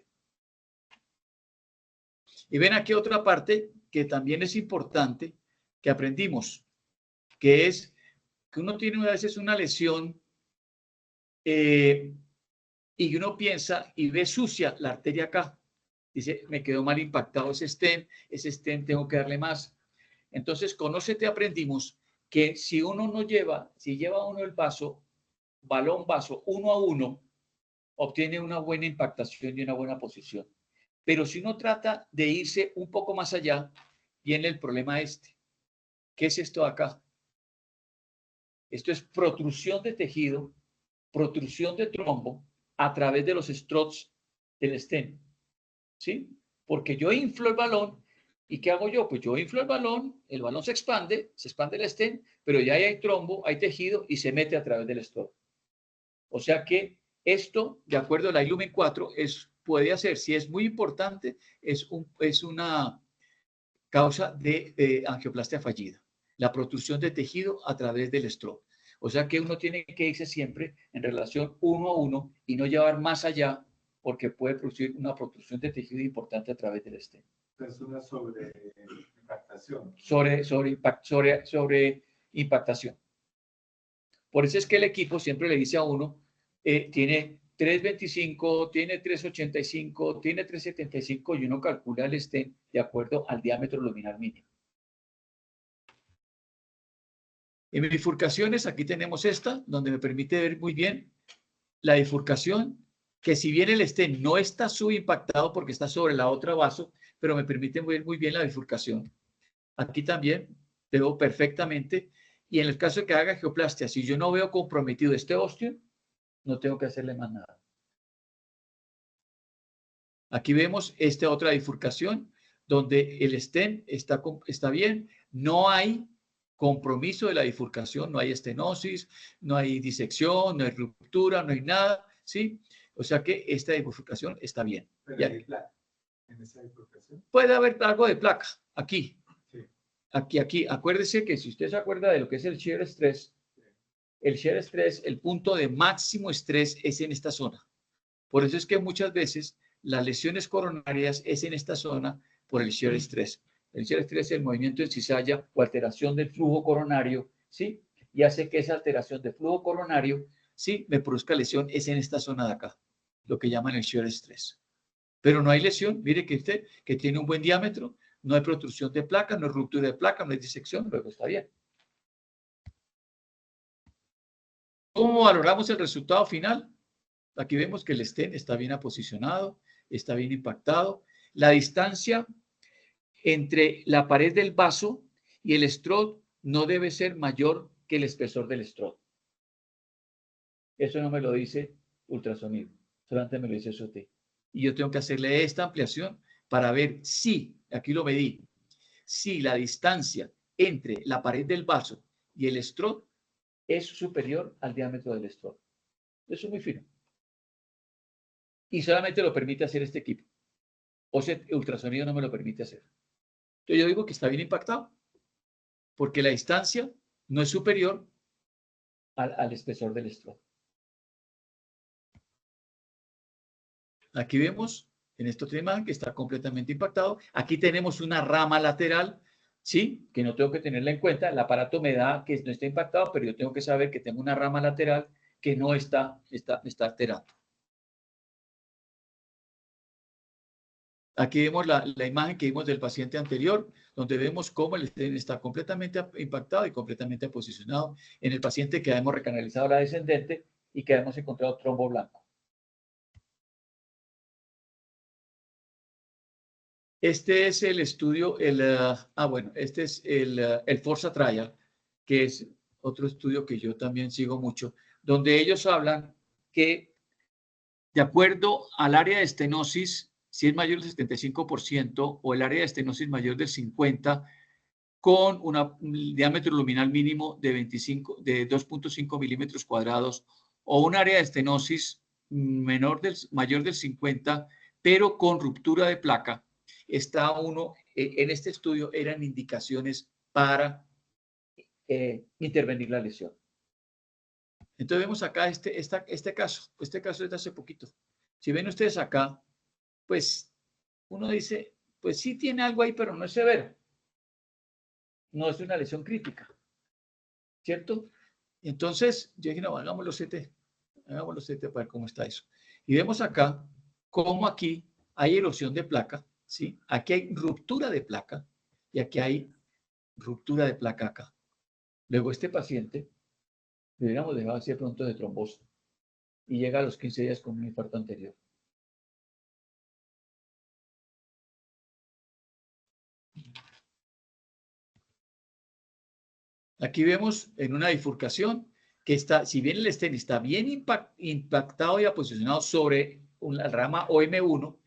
Y ven aquí otra parte que también es importante que aprendimos, que es que uno tiene a veces una lesión y uno piensa y ve sucia la arteria acá. Dice, me quedó mal impactado ese stent tengo que darle más. Entonces, con OCT aprendimos que si uno no lleva, si lleva uno el vaso, balón-vaso, 1 a 1, obtiene una buena impactación y una buena posición. Pero si uno trata de irse un poco más allá, viene el problema este. ¿Qué es esto de acá? Esto es protrusión de tejido, protrusión de trombo a través de los struts del stent. ¿Sí? Porque yo inflo el balón y ¿qué hago yo? Pues yo inflo el balón se expande el stent, pero ya hay trombo, hay tejido y se mete a través del strut. O sea que esto, de acuerdo a la Illumin 4, puede hacer, si es muy importante, es una causa de angioplastia fallida, la protrusión de tejido a través del strut. O sea que uno tiene que irse siempre en relación 1 a 1 y no llevar más allá porque puede producir una protrusión de tejido importante a través del stent. Es una sobreimpactación. Sobre impactación. Por eso es que el equipo siempre le dice a uno, tiene 3.25, tiene 3.85, tiene 3.75 y uno calcula el stent de acuerdo al diámetro luminal mínimo. En bifurcaciones, aquí tenemos esta, donde me permite ver muy bien la bifurcación, que si bien el stent no está subimpactado porque está sobre la otra vaso, pero me permite ver muy bien la bifurcación. Aquí también veo perfectamente. Y en el caso de que haga angioplastia, si yo no veo comprometido este ósteo, no tengo que hacerle más nada. Aquí vemos esta otra bifurcación donde el stent está bien. No hay compromiso de la bifurcación, no hay estenosis, no hay disección, no hay ruptura, no hay nada, ¿sí? O sea que esta bifurcación está bien. Pero hay placa en esa bifurcación. Puede haber algo de placa aquí. Sí. Aquí. Acuérdese que si usted se acuerda de lo que es el shear stress, el punto de máximo estrés es en esta zona. Por eso es que muchas veces las lesiones coronarias es en esta zona por el shear stress. El shear stress es el movimiento en cizalla o alteración del flujo coronario, ¿sí? Y hace que esa alteración de flujo coronario, ¿sí? Me produzca lesión, es en esta zona de acá, lo que llaman el shear stress. Pero no hay lesión, mire que usted, que tiene un buen diámetro, no hay protrusión de placa, no hay ruptura de placa, no hay disección, luego está bien. ¿Cómo valoramos el resultado final? Aquí vemos que el stent está bien aposicionado, está bien impactado. La distancia entre la pared del vaso y el strut no debe ser mayor que el espesor del strut. Eso no me lo dice ultrasonido, solamente me lo dice SOT. Y yo tengo que hacerle esta ampliación para ver si, aquí lo medí, si la distancia entre la pared del vaso y el strut es superior al diámetro del strut. Eso es muy fino. Y solamente lo permite hacer este equipo. O sea, ultrasonido no me lo permite hacer. Entonces yo digo que está bien impactado, porque la distancia no es superior al espesor del strut. Aquí vemos en esta otra imagen que está completamente impactado. Aquí tenemos una rama lateral, ¿sí? Que no tengo que tenerla en cuenta. El aparato me da que no está impactado, pero yo tengo que saber que tengo una rama lateral que no está alterando. Aquí vemos la imagen que vimos del paciente anterior, donde vemos cómo el stent está completamente impactado y completamente posicionado en el paciente que hemos recanalizado la descendente y que hemos encontrado trombo blanco. Este es el estudio, este es el Forza Trial, que es otro estudio que yo también sigo mucho, donde ellos hablan que de acuerdo al área de estenosis, si es mayor del 75% o el área de estenosis mayor del 50%, con un diámetro luminal mínimo de 2.5 milímetros cuadrados, o un área de estenosis mayor del 50%, pero con ruptura de placa, está uno, en este estudio eran indicaciones para intervenir la lesión. Entonces vemos acá este caso es de hace poquito. Si ven ustedes acá, pues uno dice, pues sí tiene algo ahí, pero no es severo. No es una lesión crítica, ¿cierto? Entonces yo dije, no, hagámoslo CT para ver cómo está eso. Y vemos acá cómo aquí hay erosión de placa, ¿sí? Aquí hay ruptura de placa y aquí hay ruptura de placa acá. Luego este paciente, le hubiéramos dejado así de pronto de trombosis y llega a los 15 días con un infarto anterior. Aquí vemos en una bifurcación que está, si bien el stent está bien impactado y posicionado sobre la rama OM1,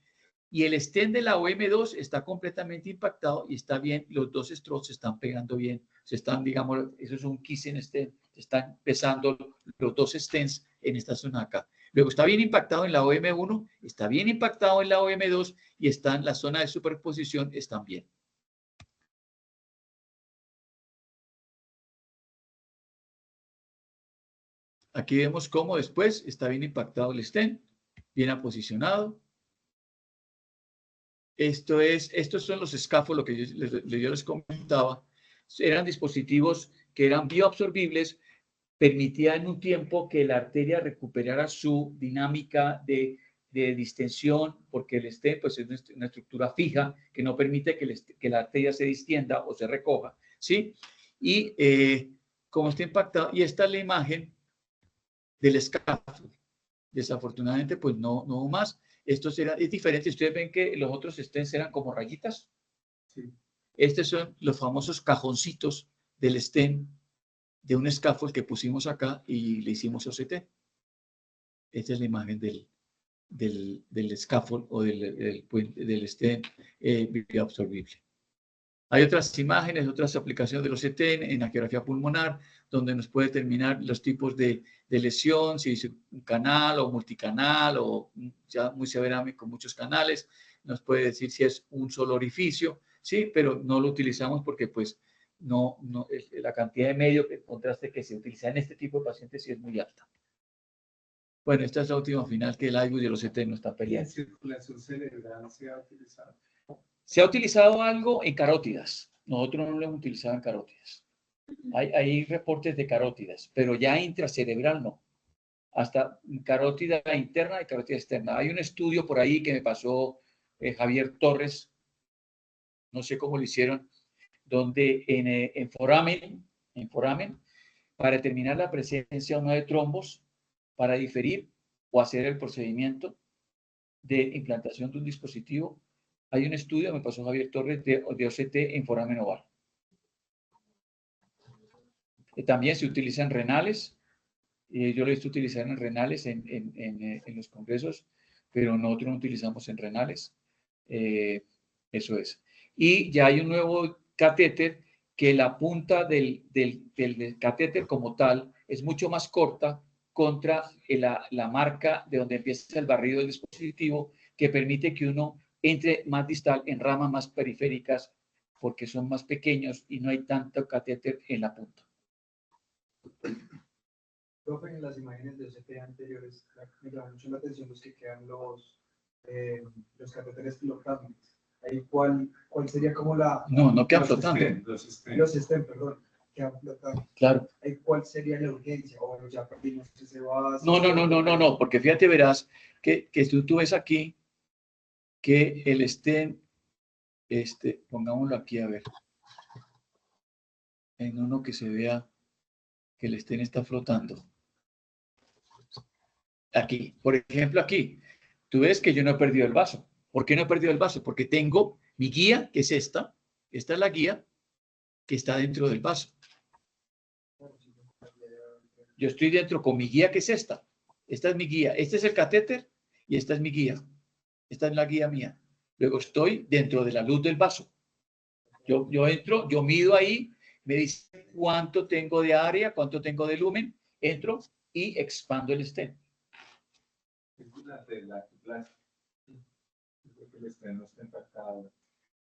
y el stent de la OM2 está completamente impactado y está bien, los dos stros se están pegando bien, se están, digamos, eso es un kissing stent, se están pesando los dos stents en esta zona acá. Luego está bien impactado en la OM1, está bien impactado en la OM2 y están la zona de superposición, están bien. Aquí vemos cómo después está bien impactado el stent, bien aposicionado. Estos son los scaffolds, lo que yo les comentaba. Eran dispositivos que eran bioabsorbibles, permitían en un tiempo que la arteria recuperara su dinámica de distensión, porque el stent pues, es una estructura fija que no permite que la arteria se distienda o se recoja, ¿sí? Y como está impactado, y esta es la imagen del scaffold. Desafortunadamente, pues no más. Es diferente. Ustedes ven que los otros stents eran como rayitas. Sí. Estos son los famosos cajoncitos del stent de un scaffold que pusimos acá y le hicimos OCT. Esta es la imagen del scaffold o del stent bioabsorbible. Hay otras imágenes, otras aplicaciones de los OCT en angiografía pulmonar, donde nos puede determinar los tipos de lesión, si es un canal o multicanal o ya muy severa con muchos canales. Nos puede decir si es un solo orificio, sí, pero no lo utilizamos porque pues no la cantidad de medio de contraste que se utiliza en este tipo de pacientes sí es muy alta. Bueno, esta es la última final que el IBUS y el OCT no están peleando. ¿En circulación cerebral se ha utilizado? Se ha utilizado algo en carótidas. Nosotros no lo hemos utilizado en carótidas. Hay reportes de carótidas, pero ya intracerebral no. Hasta carótida interna y carótida externa. Hay un estudio por ahí que me pasó Javier Torres, no sé cómo lo hicieron, donde en foramen, para determinar la presencia o no de trombos, para diferir o hacer el procedimiento de implantación de un dispositivo, hay un estudio, me pasó Javier Torres, de OCT en foramen oval. También se utilizan renales. Yo lo he visto utilizar en renales en los congresos, pero nosotros no utilizamos en renales. Eso es. Y ya hay un nuevo catéter que la punta del catéter como tal es mucho más corta contra la marca de donde empieza el barrido del dispositivo, que permite que uno entre más distal en ramas más periféricas porque son más pequeños y no hay tanto catéter en la punta. Profe, en las imágenes de OCT anteriores me llama mucho la atención los que quedan los catéteres flotantes. Ahí ¿cuál sería como la... No quedan flotando. Los stent, perdón, quedan flotando. Claro. Ahí ¿cuál sería la urgencia? O ya perdimos ese base. No, porque fíjate, verás que tú ves aquí que el stent, pongámoslo aquí a ver, en uno que se vea que el stent está flotando. Aquí, por ejemplo, aquí, tú ves que yo no he perdido el vaso. ¿Por qué no he perdido el vaso? Porque tengo mi guía, que es esta es la guía que está dentro del vaso. Yo estoy dentro con mi guía, que es esta es mi guía, este es el catéter y esta es mi guía, esta es la guía mía. Luego estoy dentro de la luz del vaso. Yo entro, yo mido ahí, me dice cuánto tengo de área, cuánto tengo de lumen, entro y expando el stent. El stent no está impactado.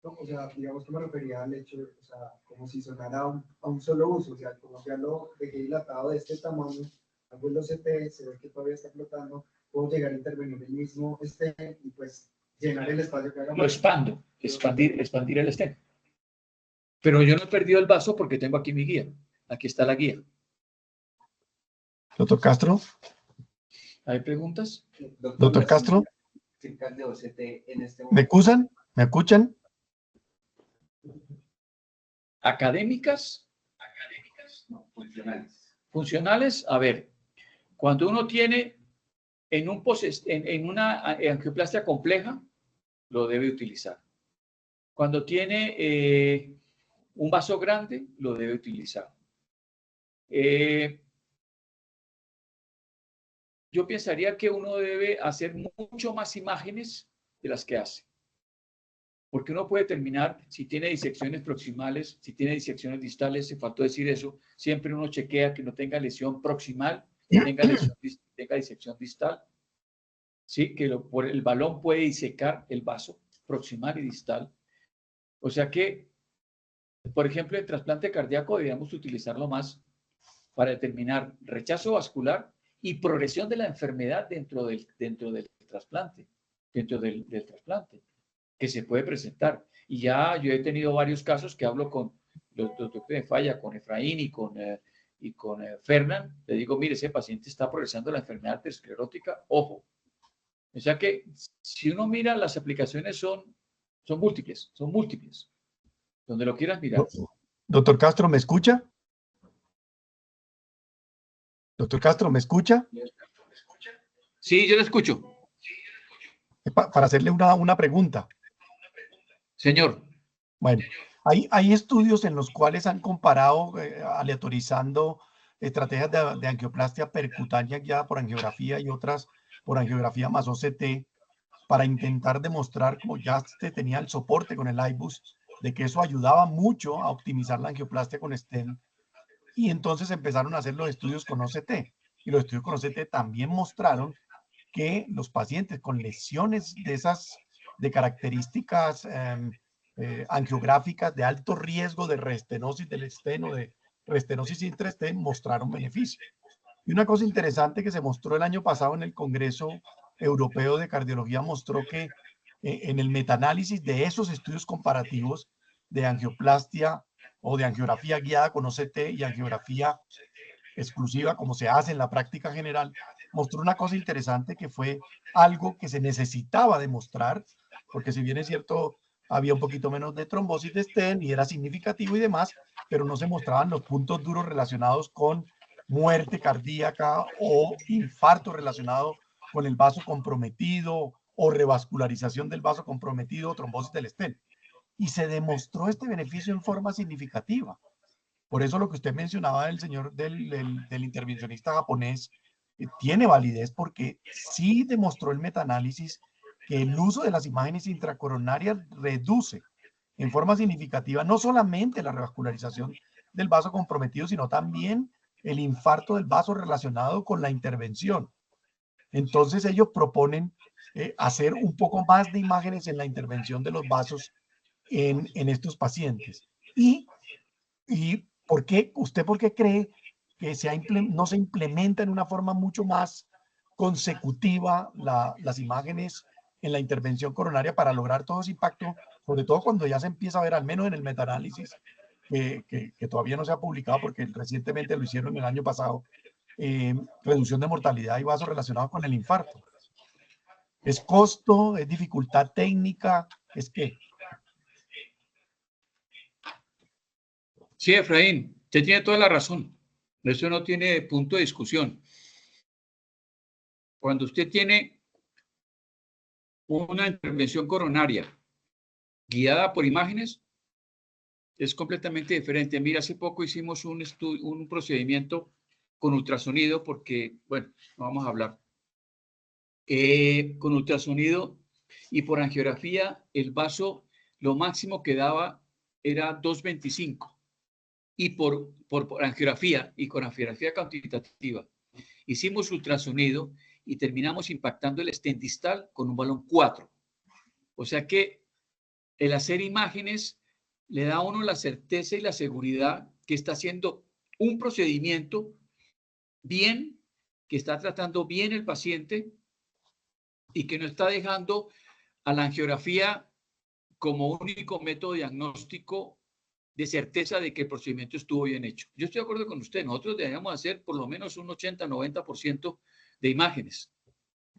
No, o sea, digamos que me refería al hecho, o sea, como si sonara a un solo uso, o sea, como ya lo dejé dilatado de este tamaño, hago el OCT, se ve que todavía está flotando, puedo llegar a intervenir el mismo stent y pues llenar el espacio que haga Lo expando, expandir el stent. Pero yo no he perdido el vaso porque tengo aquí mi guía. Aquí está la guía. Doctor Castro. ¿Hay preguntas? Doctor Castro. De OCT en este ¿Me escuchan? ¿Me escuchan? Académicas. No, funcionales. Funcionales, a ver, cuando uno tiene en una angioplastia compleja, lo debe utilizar. Cuando tiene un vaso grande, lo debe utilizar. Yo pensaría que uno debe hacer mucho más imágenes de las que hace. Porque uno puede determinar si tiene disecciones proximales, si tiene disecciones distales, se faltó decir eso. Siempre uno chequea que no tenga lesión proximal, tenga disección distal. ¿Sí? Que por el balón puede disecar el vaso proximal y distal. O sea que, por ejemplo, en trasplante cardíaco deberíamos utilizarlo más para determinar rechazo vascular y progresión de la enfermedad dentro del trasplante, del trasplante, que se puede presentar. Y ya yo he tenido varios casos que hablo con los doctores de falla, con Efraín y con Fernán. Le digo, mire, ese paciente está progresando la enfermedad arteriosclerótica, ojo. O sea que si uno mira, las aplicaciones son múltiples, donde lo quieras mirar. Doctor Castro, ¿me escucha? Doctor Castro, ¿me escucha? Sí, yo lo escucho. Para hacerle una pregunta. Señor. Bueno, hay estudios en los cuales han comparado, aleatorizando estrategias de angioplastia percutánea guiada por angiografía y otras por angiografía más OCT, para intentar demostrar, como ya se tenía el soporte con el iBus, de que eso ayudaba mucho a optimizar la angioplastia con stent. Y entonces empezaron a hacer los estudios con OCT. Y los estudios con OCT también mostraron que los pacientes con lesiones de características angiográficas de alto riesgo de reestenosis del stent o de reestenosis intra-stent mostraron beneficio. Y una cosa interesante que se mostró el año pasado en el Congreso Europeo de Cardiología mostró que en el metaanálisis de esos estudios comparativos de angioplastia o de angiografía guiada con OCT y angiografía exclusiva, como se hace en la práctica general, mostró una cosa interesante que fue algo que se necesitaba demostrar, porque si bien es cierto, había un poquito menos de trombosis de stent y era significativo y demás, pero no se mostraban los puntos duros relacionados con muerte cardíaca o infarto relacionado con el vaso comprometido o revascularización del vaso comprometido o trombosis del stent. Y se demostró este beneficio en forma significativa. Por eso lo que usted mencionaba del señor, del intervencionista japonés, tiene validez porque sí demostró el metaanálisis que el uso de las imágenes intracoronarias reduce en forma significativa no solamente la revascularización del vaso comprometido, sino también el infarto del vaso relacionado con la intervención. Entonces ellos proponen hacer un poco más de imágenes en la intervención de los vasos en estos pacientes. ¿Y por qué cree que no se implementa en una forma mucho más consecutiva las imágenes en la intervención coronaria para lograr todo ese impacto, sobre todo cuando ya se empieza a ver, al menos en el metaanálisis, que todavía no se ha publicado porque recientemente lo hicieron el año pasado, reducción de mortalidad y vasos relacionados con el infarto? ¿Es costo? ¿Es dificultad técnica? ¿Es qué? Sí, Efraín, usted tiene toda la razón. Eso no tiene punto de discusión. Cuando usted tiene una intervención coronaria guiada por imágenes, es completamente diferente. Mira, hace poco hicimos un procedimiento con ultrasonido porque, bueno, no vamos a hablar. Con ultrasonido y por angiografía, el vaso, lo máximo que daba era 2.25. Y por angiografía y con angiografía cuantitativa, hicimos ultrasonido y terminamos impactando el stent distal con un balón 4. O sea que el hacer imágenes le da a uno la certeza y la seguridad que está haciendo un procedimiento bien, que está tratando bien el paciente y que no está dejando a la angiografía como único método diagnóstico de certeza de que el procedimiento estuvo bien hecho. Yo estoy de acuerdo con usted, nosotros deberíamos hacer por lo menos un 80-90% de imágenes,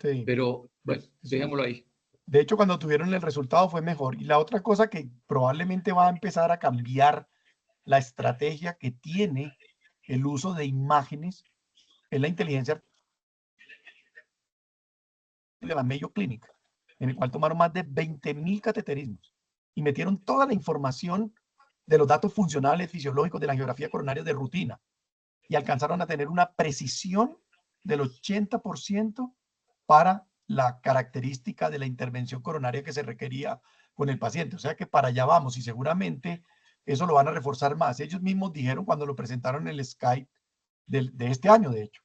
Sí. pero bueno, dejémoslo ahí. De hecho, cuando tuvieron el resultado fue mejor. Y la otra cosa que probablemente va a empezar a cambiar la estrategia que tiene el uso de imágenes es la inteligencia artificial de la Mayo Clinic, en el cual tomaron más de 20.000 cateterismos y metieron toda la información de los datos funcionales fisiológicos de la angiografía coronaria de rutina y alcanzaron a tener una precisión del 80% para la característica de la intervención coronaria que se requería con el paciente. O sea que para allá vamos y seguramente eso lo van a reforzar más. Ellos mismos dijeron cuando lo presentaron en el Skype de este año, de hecho,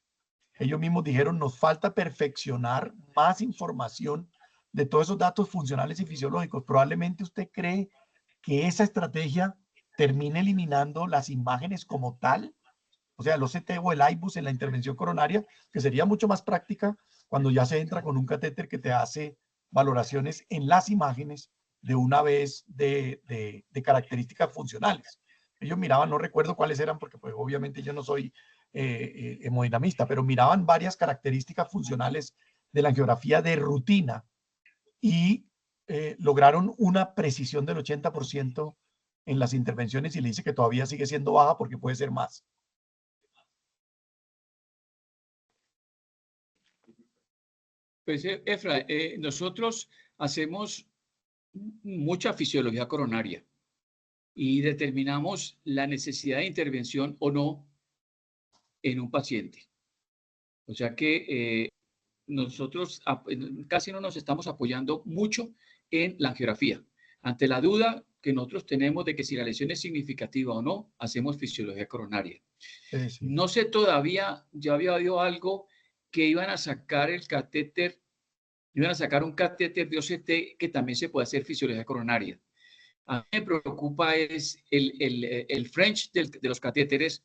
ellos mismos dijeron, nos falta perfeccionar más información de todos esos datos funcionales y fisiológicos. Probablemente usted cree que esa estrategia termine eliminando las imágenes como tal, o sea, el OCT o el IBUS en la intervención coronaria, que sería mucho más práctica cuando ya se entra con un catéter que te hace valoraciones en las imágenes de una vez de características funcionales. Ellos miraban, no recuerdo cuáles eran, porque pues obviamente yo no soy hemodinamista, pero miraban varias características funcionales de la angiografía de rutina y lograron una precisión del 80% en las intervenciones y le dice que todavía sigue siendo baja porque puede ser más. Pues, Efra, nosotros hacemos mucha fisiología coronaria y determinamos la necesidad de intervención o no en un paciente. O sea que nosotros casi no nos estamos apoyando mucho en la angiografía. Ante la duda que nosotros tenemos de que si la lesión es significativa o no, hacemos fisiología coronaria. Sí, sí. No sé todavía, ya había oído algo que iban a sacar el catéter, iban a sacar un catéter de OCT que también se puede hacer fisiología coronaria. A mí me preocupa es el French de los catéteres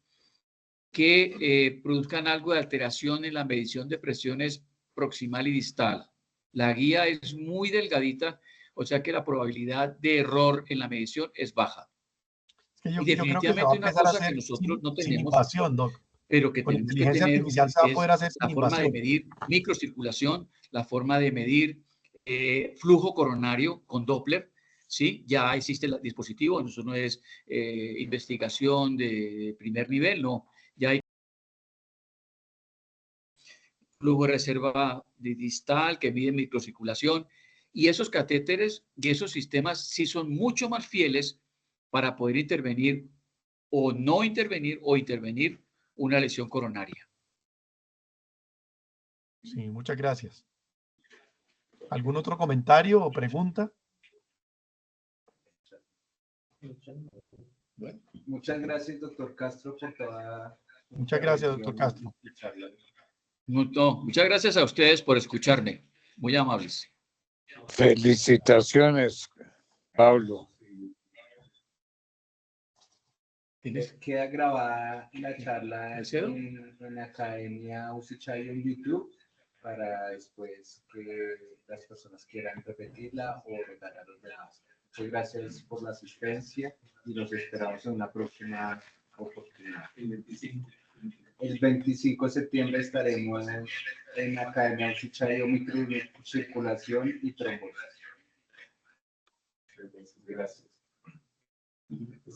que produzcan algo de alteración en la medición de presiones proximal y distal. La guía es muy delgadita, o sea que la probabilidad de error en la medición es baja. Es que Y yo creo que se va a definitivamente una empezar a cosa que hacer nosotros no sin tenemos, invasión, Doc. pero que Con tenemos que inteligencia tener artificial se va a es poder hacer la sin forma de invasión. medir microcirculación, la forma de medir flujo coronario con Doppler, ¿sí? Ya existe el dispositivo, eso no es investigación de primer nivel, no, ya hay flujo de reserva de distal que mide microcirculación y esos catéteres y esos sistemas sí son mucho más fieles para poder intervenir o no intervenir o intervenir una lesión coronaria. Sí, muchas gracias. ¿Algún otro comentario o pregunta? Bueno, muchas gracias, doctor Castro, por toda. Muchas gracias, doctor Castro. No, muchas gracias a ustedes por escucharme. Muy amables. Felicitaciones, Pablo. Queda grabada la charla ¿El cedo? en la Academia UCI Chayo en YouTube para después que las personas quieran repetirla o regalar los demás. Muchas gracias por la asistencia y los esperamos en una próxima oportunidad. El 25 de septiembre estaremos en la Academia UCI Chayo Microcirculación y Trombosis. Gracias.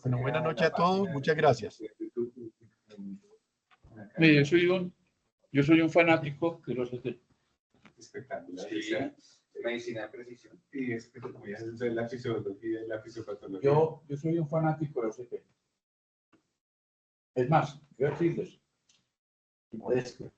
Bueno, buenas noches a todos. Muchas gracias. Mire, yo soy un fanático de los Espectacular. Sí. O sea, Medicina de precisión. y es que como ya es la fisiología y la fisiopatología. Yo soy un fanático de OCT. Es más, voy a decirles, y modesto,